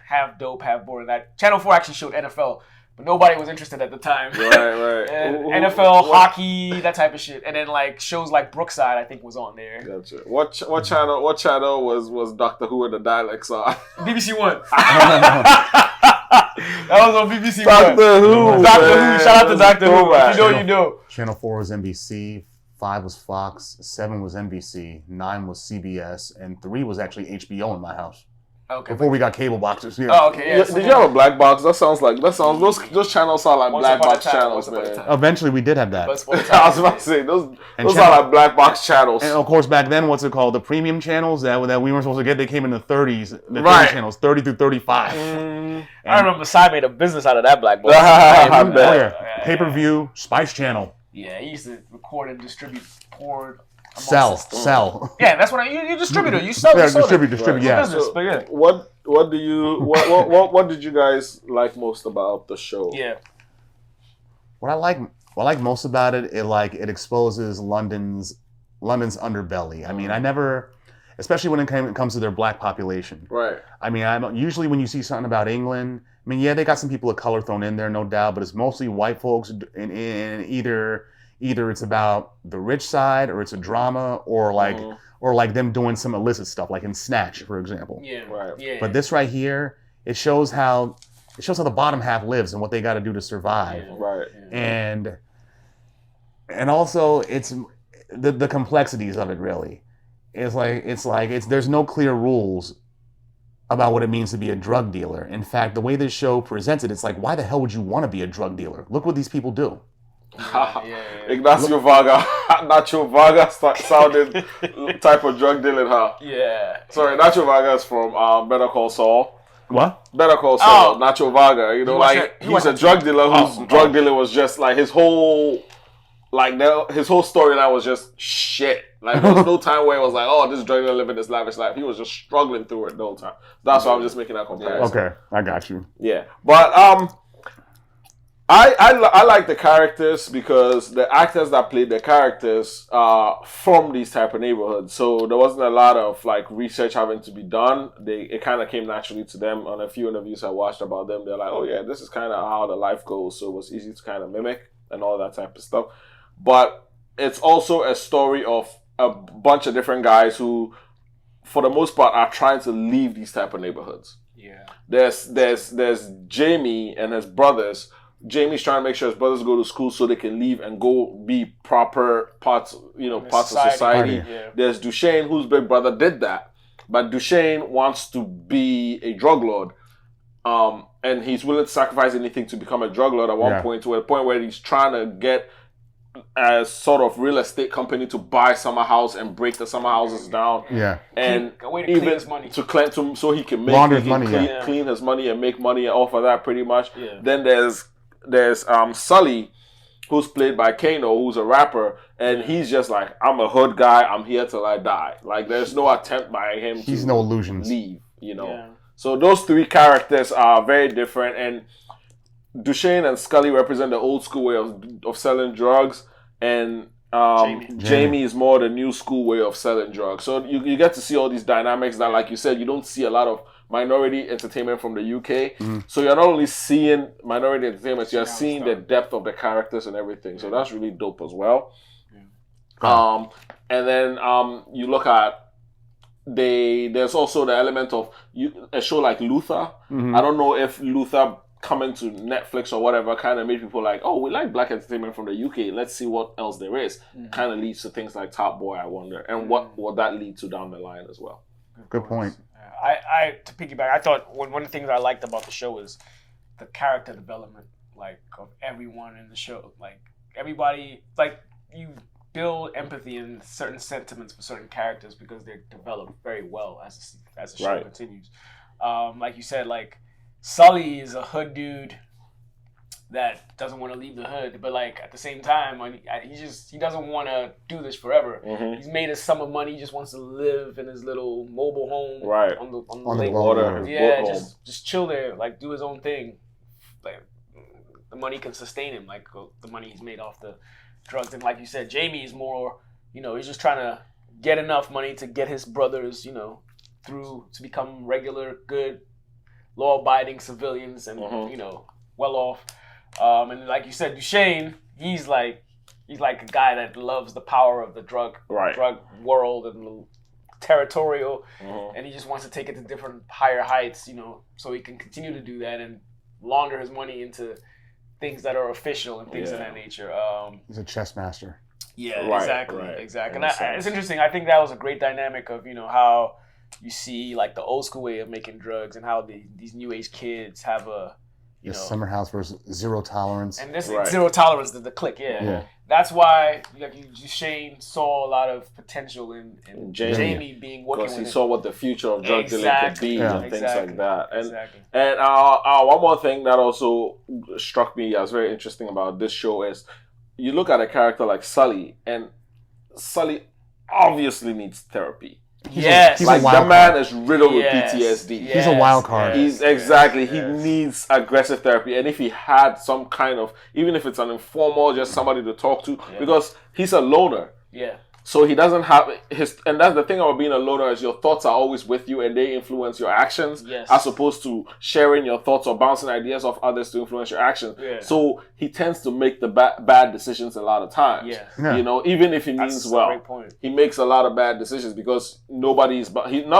half dope, half boring. That Channel 4 actually showed NFL, but nobody was interested at the time. Right. NFL, hockey, that type of shit. And then like shows like Brookside, I think, was on there. Gotcha. What channel? What channel was Doctor Who and the dialects on? BBC One. That was on BBC One. Doctor Who. Shout out to Doctor Who. If you know, you know. Channel 4 was NBC. 5 was Fox, 7 was NBC, 9 was CBS, and 3 was actually HBO in my house. Okay. Before we got cable boxes. Yeah. Oh, okay. Yeah. Did you have a black box? Those channels sound like black box channels, man. Eventually, we did have that. I was about to say those sound like black box channels. And of course, back then, what's it called? The premium channels that we weren't supposed to get. They came in the 30s. The 30 channels, 30 through 35. I remember Sai made a business out of that black box. Pay-per-view, Spice Channel. Yeah, he used to record and distribute porn. Sell. Yeah, that's what you distributor. You sell. Yeah, distribute. Yeah. Business, but yeah. What did you guys like most about the show? Yeah. What I like most about it, it exposes London's underbelly. I mean, especially when it comes to their black population. Right. I mean, usually when you see something about England, I mean, yeah, they got some people of color thrown in there, no doubt, but it's mostly white folks, and either it's about the rich side, or it's a drama, or like them doing some illicit stuff, like in Snatch, for example. Yeah. Right. Yeah. But this right here, it shows how the bottom half lives and what they got to do to survive. Yeah. Right. And also it's the complexities of it. Really, it's there's no clear rules about what it means to be a drug dealer. In fact, the way this show presents it, it's like, why the hell would you want to be a drug dealer? Look what these people do. Ignacio Varga sounded type of drug dealing, huh? Yeah. Sorry, Nacho Varga is from Better Call Saul. What? Better Call Saul. Nacho Varga. He's a drug dealer whose drug dealing was just like his whole storyline was just shit. Like there was no time where it was like, oh, this drug dealer living this lavish life. He was just struggling through it the whole time. That's why I'm just making that comparison. Okay, I got you. Yeah, but I like the characters because the actors that played the characters are from these type of neighborhoods. So there wasn't a lot of like research having to be done. It kind of came naturally to them. On a few interviews I watched about them, they're like, oh yeah, this is kind of how the life goes. So it was easy to kind of mimic and all that type of stuff. But it's also a story of a bunch of different guys who, for the most part, are trying to leave these type of neighborhoods. Yeah. There's Jamie and his brothers. Jamie's trying to make sure his brothers go to school so they can leave and go be proper parts of society. Yeah. There's Duchesne, whose big brother did that. But Duchesne wants to be a drug lord. And he's willing to sacrifice anything to become a drug lord at one point, to a point where he's trying to get a sort of real estate company to buy summer house and break the summer houses down. Yeah. And a way to clean his money. So he can clean his money and make money off of that pretty much. Yeah. Then there's Sully, who's played by Kano, who's a rapper, and he's just like, I'm a hood guy, I'm here till I die. Like, there's no attempt by him He's to no illusions. leave, you know. Yeah. So those three characters are very different, and Duchesne and Scully represent the old school way of selling drugs, and Jamie is more the new school way of selling drugs. So you get to see all these dynamics that, like you said, you don't see a lot of minority entertainment from the UK. So you're not only seeing minority entertainment, you're seeing the depth of the characters and everything. So that's really dope as well. And then you look at there's also the element of a show like Luther. I don't know if Luther coming to Netflix or whatever kind of made people like, oh, we like black entertainment from the UK, let's see what else there is. Kind of leads to things like Top Boy, I wonder, and what will that lead to down the line as well. Good point. I to piggyback, I thought one of the things I liked about the show is the character development, like, of everyone in the show. Like, everybody, like, you build empathy and certain sentiments for certain characters because they're developed very well as the show continues. Like you said, like, Sully is a hood dude that doesn't want to leave the hood, but, like, at the same time, he doesn't want to do this forever. He's made his sum of money. He just wants to live in his little mobile home on the lake. Water. Yeah, just chill there, like, do his own thing. Like, the money can sustain him, like the money he's made off the drugs. And like you said, Jamie is more, he's just trying to get enough money to get his brothers, through to become regular, good, law-abiding civilians and well off. And like you said, Duchesne, he's like a guy that loves the power of the drug world and the territorial, and he just wants to take it to different higher heights, so he can continue to do that and launder his money into things that are official and things of that nature. He's a chess master. Yeah, exactly. And it's interesting. I think that was a great dynamic of how you see, like, the old school way of making drugs and how these new age kids have a Summer House versus Zero Tolerance. And this Zero Tolerance, the click, yeah. That's why Shane saw a lot of potential in Jamie being working with him. Because he saw what the future of drug dealing could be and things like that. And one more thing that also struck me as very interesting about this show is you look at a character like Sully, and Sully obviously needs therapy. He's like, the man is riddled with PTSD. He's a wild card. He needs aggressive therapy, and if he had some kind of, even if it's an informal, just somebody to talk to, because he's a loner. So he doesn't have and that's the thing about being a loner, is your thoughts are always with you and they influence your actions, as opposed to sharing your thoughts or bouncing ideas off others to influence your actions. So he tends to make the bad decisions a lot of times. Even if he means well, he makes a lot of bad decisions because not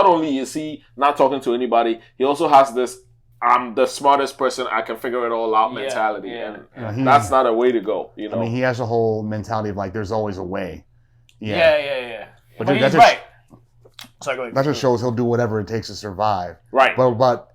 only is he not talking to anybody, he also has this I'm the smartest person, I can figure it all out mentality. And that's not a way to go. I mean, he has a whole mentality of, like, there's always a way. But he's right. That just shows he'll do whatever it takes to survive. Right. But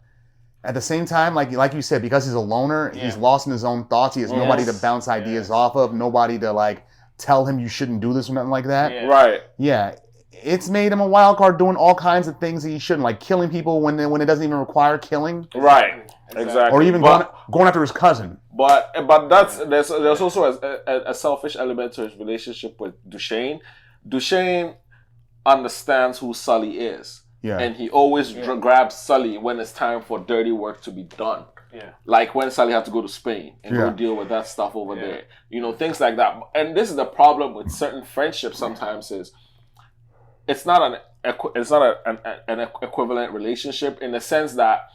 at the same time, like you said, because he's a loner, he's lost in his own thoughts. He has nobody to bounce ideas off of, nobody to, like, tell him you shouldn't do this or nothing like that. Right. Yeah. It's made him a wild card doing all kinds of things that he shouldn't, like killing people when it doesn't even require killing. Right. Exactly. Or even going after his cousin. But there's also a selfish element to his relationship with Duchesne. Duchesne understands who Sully is. And he always grabs Sully when it's time for dirty work to be done. Like when Sully had to go to Spain and go deal with that stuff over there. Things like that. And this is the problem with certain friendships sometimes is it's not an equivalent relationship in the sense that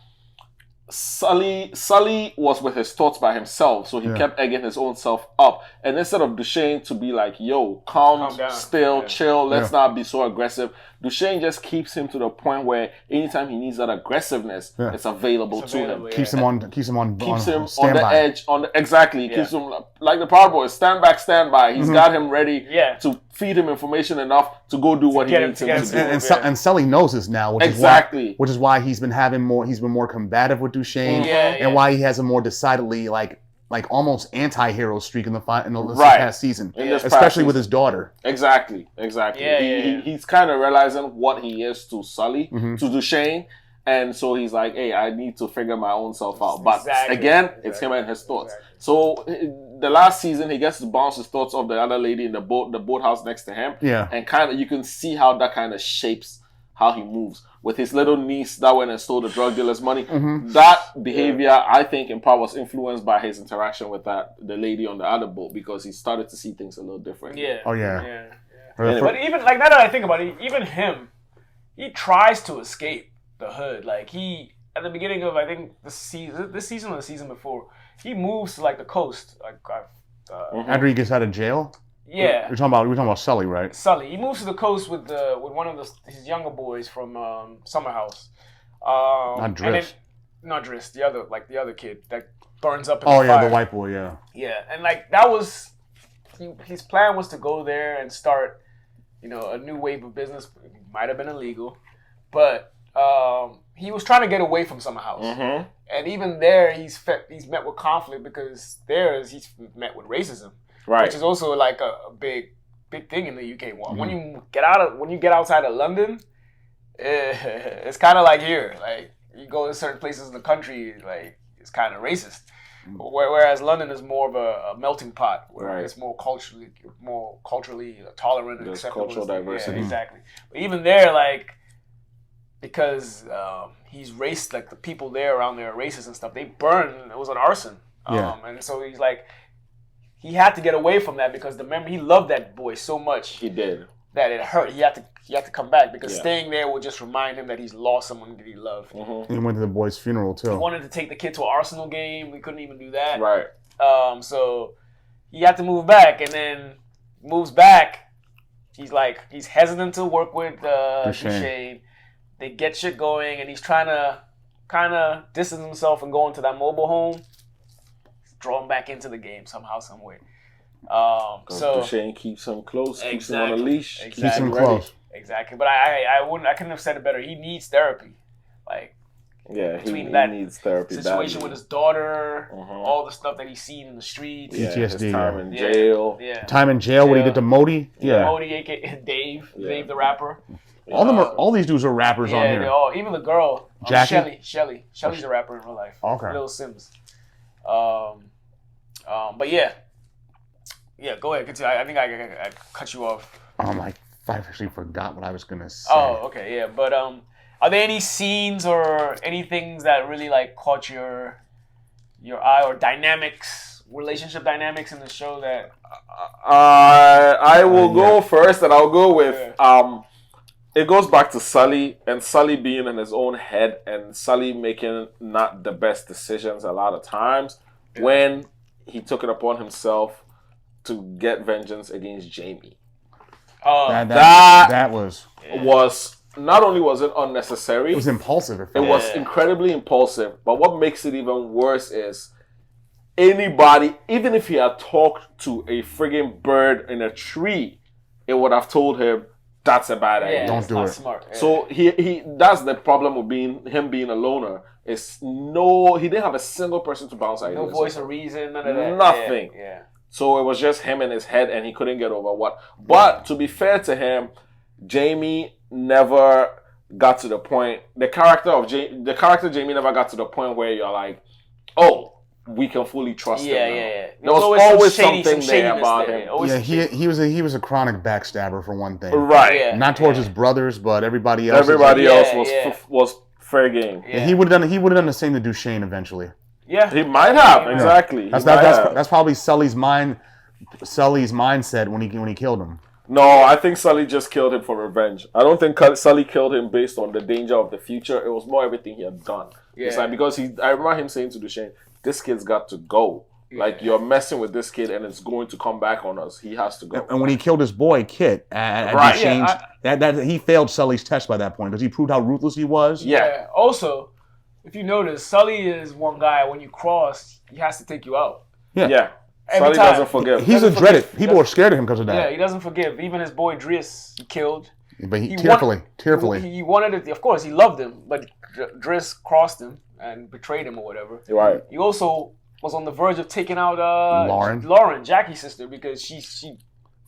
Sully was with his thoughts by himself, so he kept egging his own self up. And instead of Duchesne to be like, yo, calm down, still, chill, let's not be so aggressive, Duchesne just keeps him to the point where anytime he needs that aggressiveness, it's available to him. Keeps him on the edge. Keeps him like the Proud Boys, stand by. He's got him ready to feed him information enough to go do what he needs him to do. And Sully knows this now, which is why he's been more combative with Duchesne, and why he has a more decidedly, like, like almost anti-hero streak in the this Right. past season, In this especially past with season. his daughter. Exactly. Yeah. He's kind of realizing what he is to Sully, Mhm. to Duchesne, and so he's like, hey, I need to figure my own self out. But Exactly. again, it's him and his thoughts. Exactly. So the last season, he gets to bounce his thoughts off the other lady in the boathouse next to him, Yeah. and kind of you can see how that kind of shapes how he moves. With his little niece that went and stole the drug dealer's money, that behavior, I think, in part was influenced by his interaction with the lady on the other boat, because he started to see things a little different. Yeah. Oh, yeah. Yeah. But even like now that I think about it, even him, he tries to escape the hood. Like he, at the beginning of I think this season or the season before, he moves to like the coast. Like After he gets out of jail. yeah, We're talking about Sully, right? Sully. He moves to the coast with one of his younger boys from Summer House. Not Driss. Not Driss. The other kid that burns up. In Oh the yeah, fire. the white boy. Yeah. Yeah, and like that was his plan was to go there and start, a new wave of business. It might have been illegal, but he was trying to get away from Summer House. Mm-hmm. And even there, he's met with conflict because he's met with racism, Right. which is also like a big thing in the UK. When you get outside of London, it's kind of like here. Like you go to certain places in the country, like it's kind of racist. Whereas London is more of a melting pot, where Right. it's more culturally tolerant and There's acceptable. cultural diversity. Yeah, exactly. But even there, like, because he's racist, like the people there around there are racist and stuff. They burn. It was an arson. Yeah. And so he's like, he had to get away from that because he loved that boy so much He did. that it hurt. He had to come back because Yeah. staying there will just remind him that he's lost someone that he loved. Mm-hmm. He went to the boy's funeral He too. wanted to take the kid to an Arsenal game. We couldn't even do that. Right. So he had to move back, and then moves back. He's hesitant to work with Duchesne. They get shit going, and he's trying to kind of distance himself and go into that mobile home. Draw him back into the game somehow, some way. So Duchesne keeps him close, keeps him on a Exactly. leash, Exactly. Keeps him ready. close. exactly, but I couldn't have said it better. He needs therapy, like Yeah, he between that needs therapy situation badly. with his daughter, Mhm. all the stuff that he's seen in the streets. Yeah, his PTSD, time yeah. in jail. Yeah. Time in jail, what he did to Modi. Yeah. Odie, aka Dave, Yeah. Dave the rapper. All these dudes are rappers on Yeah, here. they all. Even the girl, Jackie? Shelly's a rapper in real life. Okay. Lil Sims. But yeah, go ahead. Continue. I think I cut you off. I actually forgot what I was gonna say. Oh, okay, yeah. But are there any scenes or any things that really like caught your eye, or relationship dynamics in the show that? I will go first, and I'll go with it goes back to Sully, and Sully being in his own head, and Sully making not the best decisions a lot of times when he took it upon himself to get vengeance against Jamie. That was Not only was it unnecessary, it was impulsive. it was incredibly impulsive. But what makes it even worse is anybody, even if he had talked to a friggin' bird in a tree, it would have told him that's a bad idea. Don't it's do not it. Smart. Yeah. So he that's the problem with him being a loner. He didn't have a single person to bounce ideas. no voice of reason, none of that. Nothing. Yeah. So it was just him in his head, and he couldn't get over what. But to be fair to him, Jamie never got to the point. The character Jamie never got to the point where you're like, oh, we can fully trust him. Yeah. There was always something there about him. Always Yeah, he was a chronic backstabber for one thing. Right. Yeah. Not towards his brothers, but everybody else. Everybody else Yeah. was fair game. Yeah. He would have done the same to Duchesne eventually. Yeah. He might have, Yeah. exactly. That's probably Sully's mindset when he killed him. No, I think Sully just killed him for revenge. I don't think Sully killed him based on the danger of the future. It was more everything he had done. Yeah. It's like because I remember him saying to Duchesne, "This kid's got to go. Like you're messing with this kid, and it's going to come back on us. He has to go." And when he killed his boy Kit at Right. Duchesne's, Yeah, that he failed Sully's test by that point because he proved how ruthless he was. Yeah. Also, if you notice, Sully is one guy. When you cross, he has to take you out. Yeah. Every Sully time. doesn't forgive. He's a Doesn't dreaded. forgive. People are scared of him because of Yeah, that. he doesn't forgive. Even his boy Driss, he killed. But he He tearfully. He wanted it. Of course, he loved him, but Driss crossed him and betrayed him or whatever. Right. He also was on the verge of taking out Lauren, Jackie's sister, because she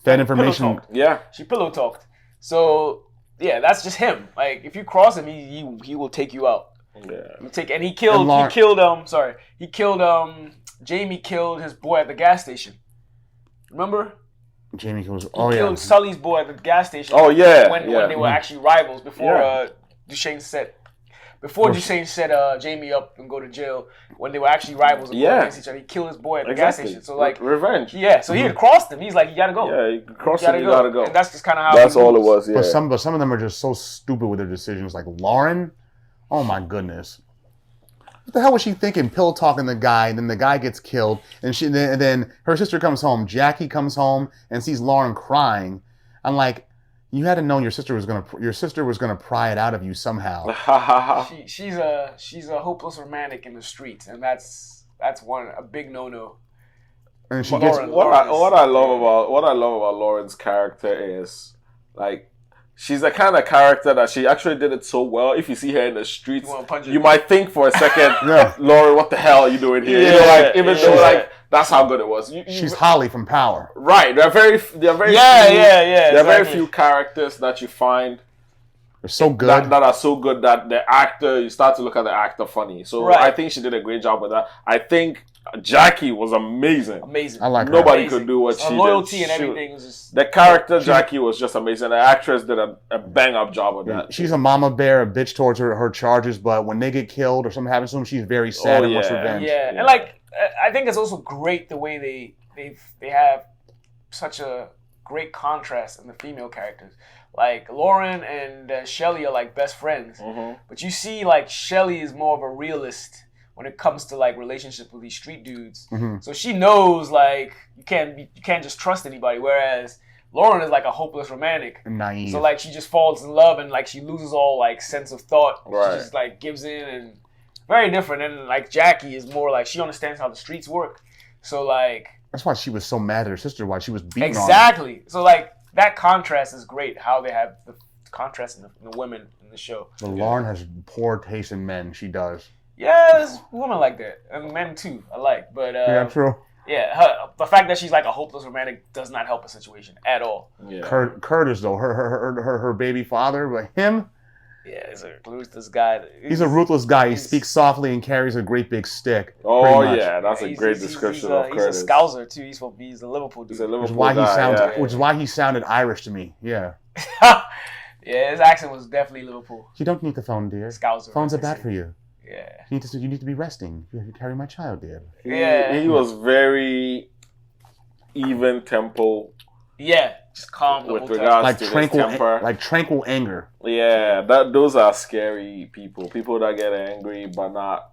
that information. Yeah, she pillow talked. So yeah, that's just him. Like if you cross him, he will take you out. Yeah. He killed Jamie killed his boy at the gas station. Remember? Jamie kills. He killed Sully's boy at the gas station. Oh yeah. When they were actually rivals before Duchesne set. Before Duchesne set Jamie up and go to jail, when they were actually rivals against each other, he killed his boy at the gas station. So like revenge. Yeah, so he had crossed him. He's like, you gotta go. Yeah, you crossed him. You gotta go. And that's just kind of how. That's all it was. Yeah. But some of them are just so stupid with their decisions. Like Lauren, oh my goodness, what the hell was she thinking? Pill talking the guy, and then the guy gets killed, and then her sister comes home. Jackie comes home and sees Lauren crying. I'm like, you had to know your sister was gonna pry it out of you somehow. She's a hopeless romantic in the streets, and that's a big no. And she what I love about Lauren's character is like she's the kind of character that she actually did it so well. If you see her in the streets, you might think for a second, Lauren, what the hell are you doing here? Yeah, even though like that's how good it was. She's Holly from Power. Right. There are very few, There are very few characters that you find they're so good that are so good that the actor, you start to look at the actor funny. So I think she did a great job with that. I think Jackie was amazing. I like her. Nobody could do what she did. Loyalty and everything was just... The character Jackie was just amazing. The actress did a bang-up job with that. She's a mama bear, a bitch towards her charges, but when they get killed or something happens to them, she's very sad and wants revenge. Yeah, and like, I think it's also great the way they have such a great contrast in the female characters. Like, Lauren and Shelly are like best friends. Mm-hmm. But you see, like, Shelly is more of a realist when it comes to like relationships with these street dudes. Mm-hmm. So she knows like you can't just trust anybody. Whereas Lauren is like a hopeless romantic. Naive. So like she just falls in love and like she loses all like sense of thought. Right. She just like gives in, and very different. And like Jackie is more like she understands how the streets work. So like that's why she was so mad at her sister, why she was beating exactly. on her. So like that contrast is great. How they have the contrast in the women in the show. But Lauren has poor taste in men. She does. Yeah, there's women like that, and men too. I like, but yeah, true. Yeah, the fact that she's like a hopeless romantic does not help a situation at all. Yeah. Curtis though, her baby father, but him. Yeah, he's a ruthless guy. He's a ruthless guy. He speaks softly and carries a great big stick. Oh yeah, that's a great description of Curtis. He's a Scouser too. He's a Liverpool dude. He's a Liverpool which is why guy, which is why he sounded Irish to me. Yeah. Yeah, his accent was definitely Liverpool. You don't need the phone, dear. Scouser. Phones are bad for you. Yeah. You need to be resting. You carry my child, dear. He was very even tempo. Yeah, just calm with regards to his temper. Like tranquil anger. Yeah, those are scary people. People that get angry but not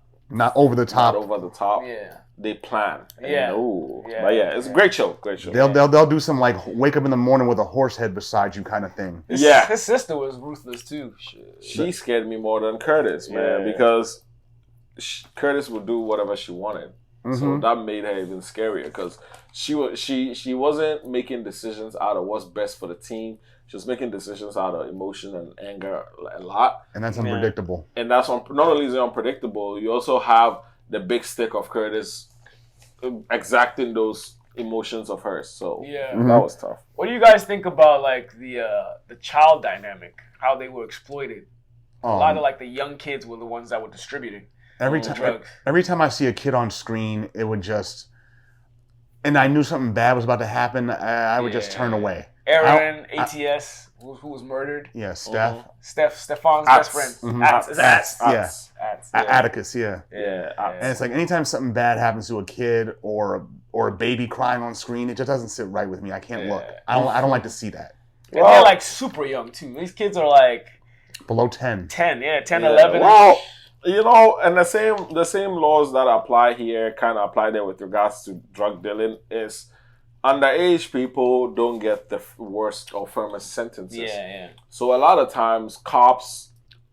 over the top. Not over the top. Yeah. They plan. Yeah. But yeah, it's a great show. Great show. They'll do some like wake up in the morning with a horse head beside you kind of thing. His sister was ruthless too. She scared me more than Curtis, man, because Curtis would do whatever she wanted. Mm-hmm. So that made her even scarier because she wasn't making decisions out of what's best for the team. She was making decisions out of emotion and anger a lot. And that's unpredictable. And that's not only is it unpredictable, you also have the big stick of Curtis exacting those emotions of hers. So that was tough. What do you guys think about like the child dynamic? How they were exploited? A lot of like the young kids were the ones that were distributing drugs. Every time I see a kid on screen, it would just, and I knew something bad was about to happen, I would just turn away. Aaron, ATS, who was murdered. Yeah, Steph. Stefan's best friend. Atticus, yeah. And it's like anytime something bad happens to a kid or a baby crying on screen, it just doesn't sit right with me. I can't look. I don't like to see that. And they're like super young too. These kids are like below 10. 10, 11. Well, you know, and the same laws that apply here kind of apply there with regards to drug dealing is underage people don't get the worst or firmest sentences. Yeah. So a lot of times cops,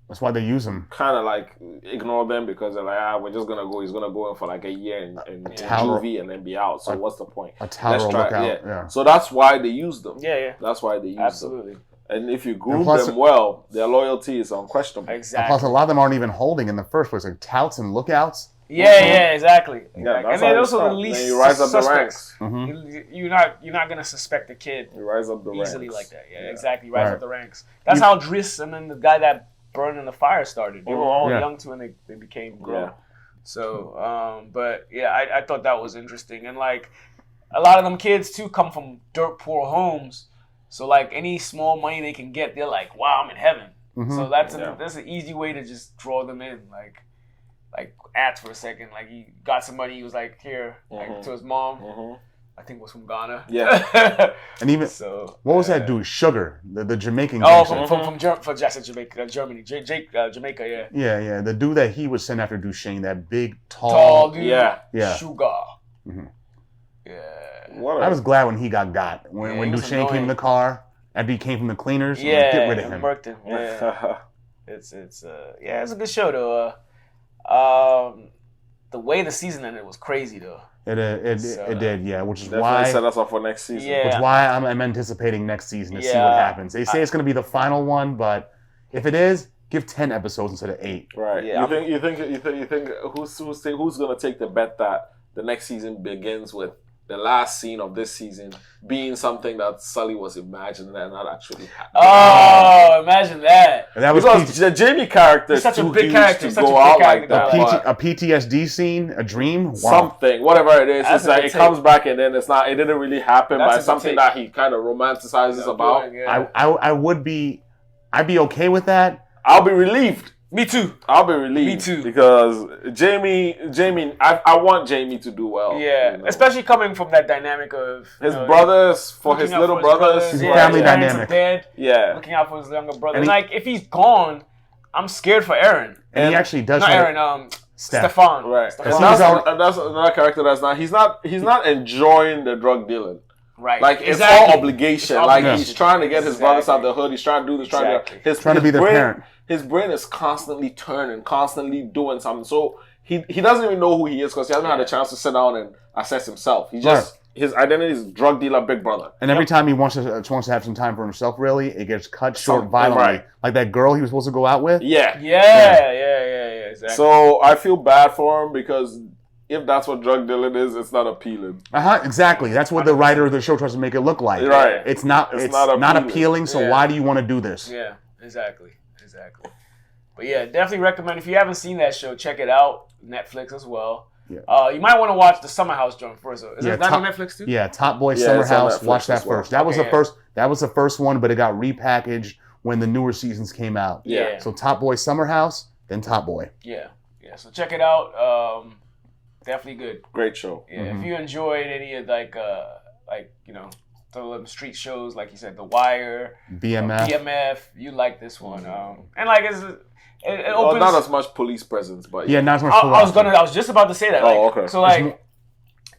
that's why they use them, kind of like ignore them because they're like, we're just gonna go. He's gonna go in for like a year in juvie and then be out. So what's the point? A tower lookout. Yeah. So that's why they use them. Yeah. That's why they use Absolutely. them. And if you groom them well, their loyalty is unquestionable. Exactly. And plus, a lot of them aren't even holding in the first place. Like touts and lookouts, Yeah, exactly. Yeah, And then also the least you rise up suspects. the ranks. You're not gonna suspect a kid You rise up the easily ranks. like that. Yeah, exactly. Rise up the ranks. That's how Driss and then the guy that burned in the fire started. They were all young too, and they became grown. Yeah. So, but yeah, I thought that was interesting, and like a lot of them kids too come from dirt poor homes. So like any small money they can get, they're like, wow, I'm in heaven. So that's an easy way to just draw them in. Like Ats for a second, like he got some money, he was like, here, like, to his mom. I think was from Ghana. Yeah. And even what was that dude? Sugar, the Jamaican. From Germany, Jamaica. Yeah. The dude that he was sent after Duchesne, that big, tall dude. Yeah. Sugar. Yeah. I was glad when he got. When Duchesne came in the car after he came from the cleaners. Yeah. Get rid of him. Murked him. Yeah. it's a good show though. The way the season ended was crazy though. It did, yeah. Which is definitely why set us up for next season. Yeah. Which is why I'm anticipating next season to see what happens. They say it's going to be the final one, but if it is, give 10 episodes instead of 8. Right. Yeah, you think who's going to take the bet that the next season begins with the last scene of this season being something that Sully was imagining and not actually happening? Oh, imagine that. And that was because the Jamie character is such a too big huge character, to such go a out big like that. A PTSD scene, a dream, something, whatever it is. That's it's like it comes back and then it's not. It didn't really happen, but it's something that he kind of romanticizes about. I'd be okay with that. I'll be relieved. Me too. I'll be relieved. Me too. Because Jamie, I want Jamie to do well. Yeah, you know? Especially coming from that dynamic of his brothers, for his little brothers. His family dynamic. Dead, looking out for his younger brother. And like, if he's gone, I'm scared for Aaron. And he actually does. Not Aaron. Stefan. Right. That's another character that's not. He's not enjoying the drug dealing. Right. Like it's all obligation. He's trying to get his brothers out of the hood. He's trying to do this. He's trying to be the parent. His brain is constantly turning, constantly doing something. So he doesn't even know who he is because he hasn't had a chance to sit down and assess himself. He just his identity is drug dealer, big brother. And every time he wants to have some time for himself, really, it gets cut short violently. Right. Like that girl he was supposed to go out with. Yeah, exactly. So I feel bad for him because if that's what drug dealing is, it's not appealing. Exactly. That's what the writer of the show tries to make it look like. Right. It's not appealing. So why do you want to do this? Yeah, exactly. But yeah, definitely recommend. If you haven't seen that show, check it out. Netflix as well. Yeah. You might want to watch the Summer House joint first. Is that on Netflix too? Yeah, Top Boy Summer House. Watch that first. That was the first. That was the first one, but it got repackaged when the newer seasons came out. Yeah. So Top Boy Summer House, then Top Boy. Yeah. So check it out. Definitely good. Great show. Yeah. If you enjoyed any of the street shows, like you said, The Wire, BMF, you like this one. And like it opens. Not as much police presence, but not as much. I was just about to say that. Okay. So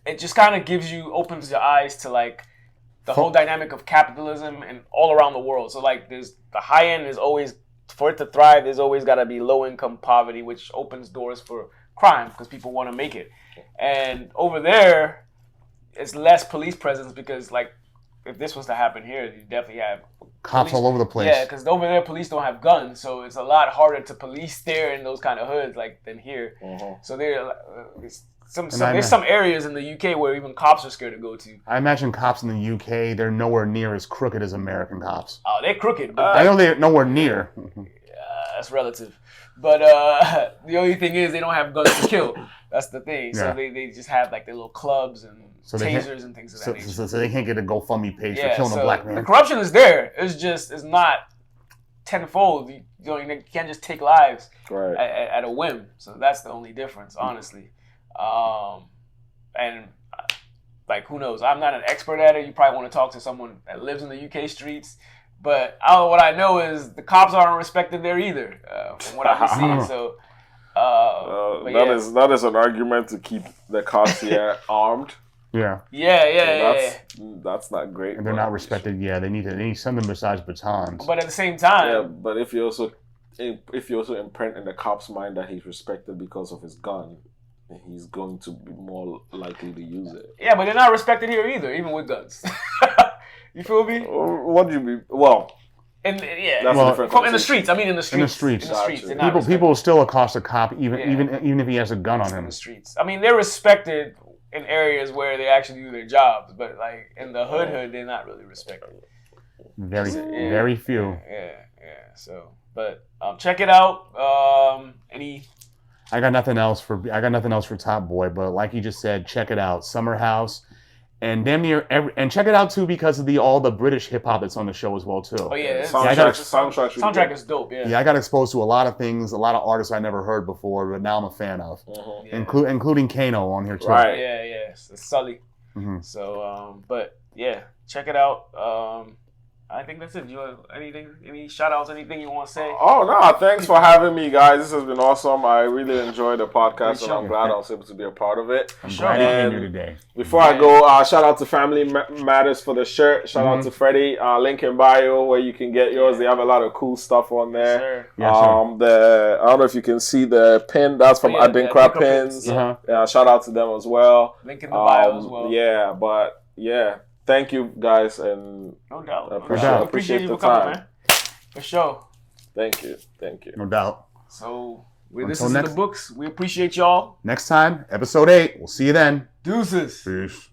it just kind of opens your eyes to like the whole dynamic of capitalism and all around the world. So like there's the high end is always, for it to thrive, there's always got to be low income poverty, which opens doors for crime because people want to make it. And over there, it's less police presence because like if this was to happen here, you definitely have cops all over the place. Yeah, because over there, police don't have guns, so it's a lot harder to police there in those kind of hoods than here. So there's some areas in the UK where even cops are scared to go to. I imagine cops in the UK, they're nowhere near as crooked as American cops. Oh, they're crooked. I know they're nowhere near. That's relative. But the only thing is they don't have guns to kill. That's the thing. So they just have like their little clubs and tasers and things of that nature. So they can't get a GoFundMe page for killing a black man. The corruption is there. It's not tenfold. You can't just take lives at a whim. So that's the only difference, honestly. And like, who knows? I'm not an expert at it. You probably want to talk to someone that lives in the UK streets. But what I know is the cops aren't respected there either, from what I've seen. So that is an argument to keep the cops here armed. Yeah. That's not great. And they're not respected. Yeah, they need something besides batons. But at the same time, yeah. But if you also imprint in the cop's mind that he's respected because of his gun, he's going to be more likely to use it. Yeah, but they're not respected here either, even with guns. You feel me? What do you mean? Well, And yeah, That's a different in the streets. I mean, in the streets. In the streets. They're not People will still accost a cop even if he has a gun on him. In the streets. I mean, they're respected in areas where they actually do their jobs, but like in the hood, they're not really respected. Very few. Yeah. So, but check it out. I got nothing else for Top Boy, but like you just said, check it out. Summer House. And damn near and check it out too because of all the British hip hop that's on the show as well too. Oh yeah, soundtrack is dope. Yeah. Yeah, I got exposed to a lot of things, a lot of artists I never heard before, but now I'm a fan of, including Kano on here too. Right. Yeah. It's Sully. Mm-hmm. So, but yeah, check it out. I think that's it. Do you have any shout outs, anything you want to say? Oh, no. Thanks for having me, guys. This has been awesome. I really enjoyed the podcast, and I'm glad I was able to be a part of it. I'm glad you came here today. Before I go, shout out to Family Matters for the shirt. Shout out to Freddie. Link in bio where you can get yours. They have a lot of cool stuff on there. Yes, I don't know if you can see the pin. That's from Adinkra Pins. Shout out to them as well. Link in the bio as well. Yeah, but yeah. Thank you, guys, and no doubt. Appreciate you the for coming, time. man. For sure. Thank you. No doubt. So, this is the books. We appreciate y'all. Next time, episode 8. We'll see you then. Deuces. Peace.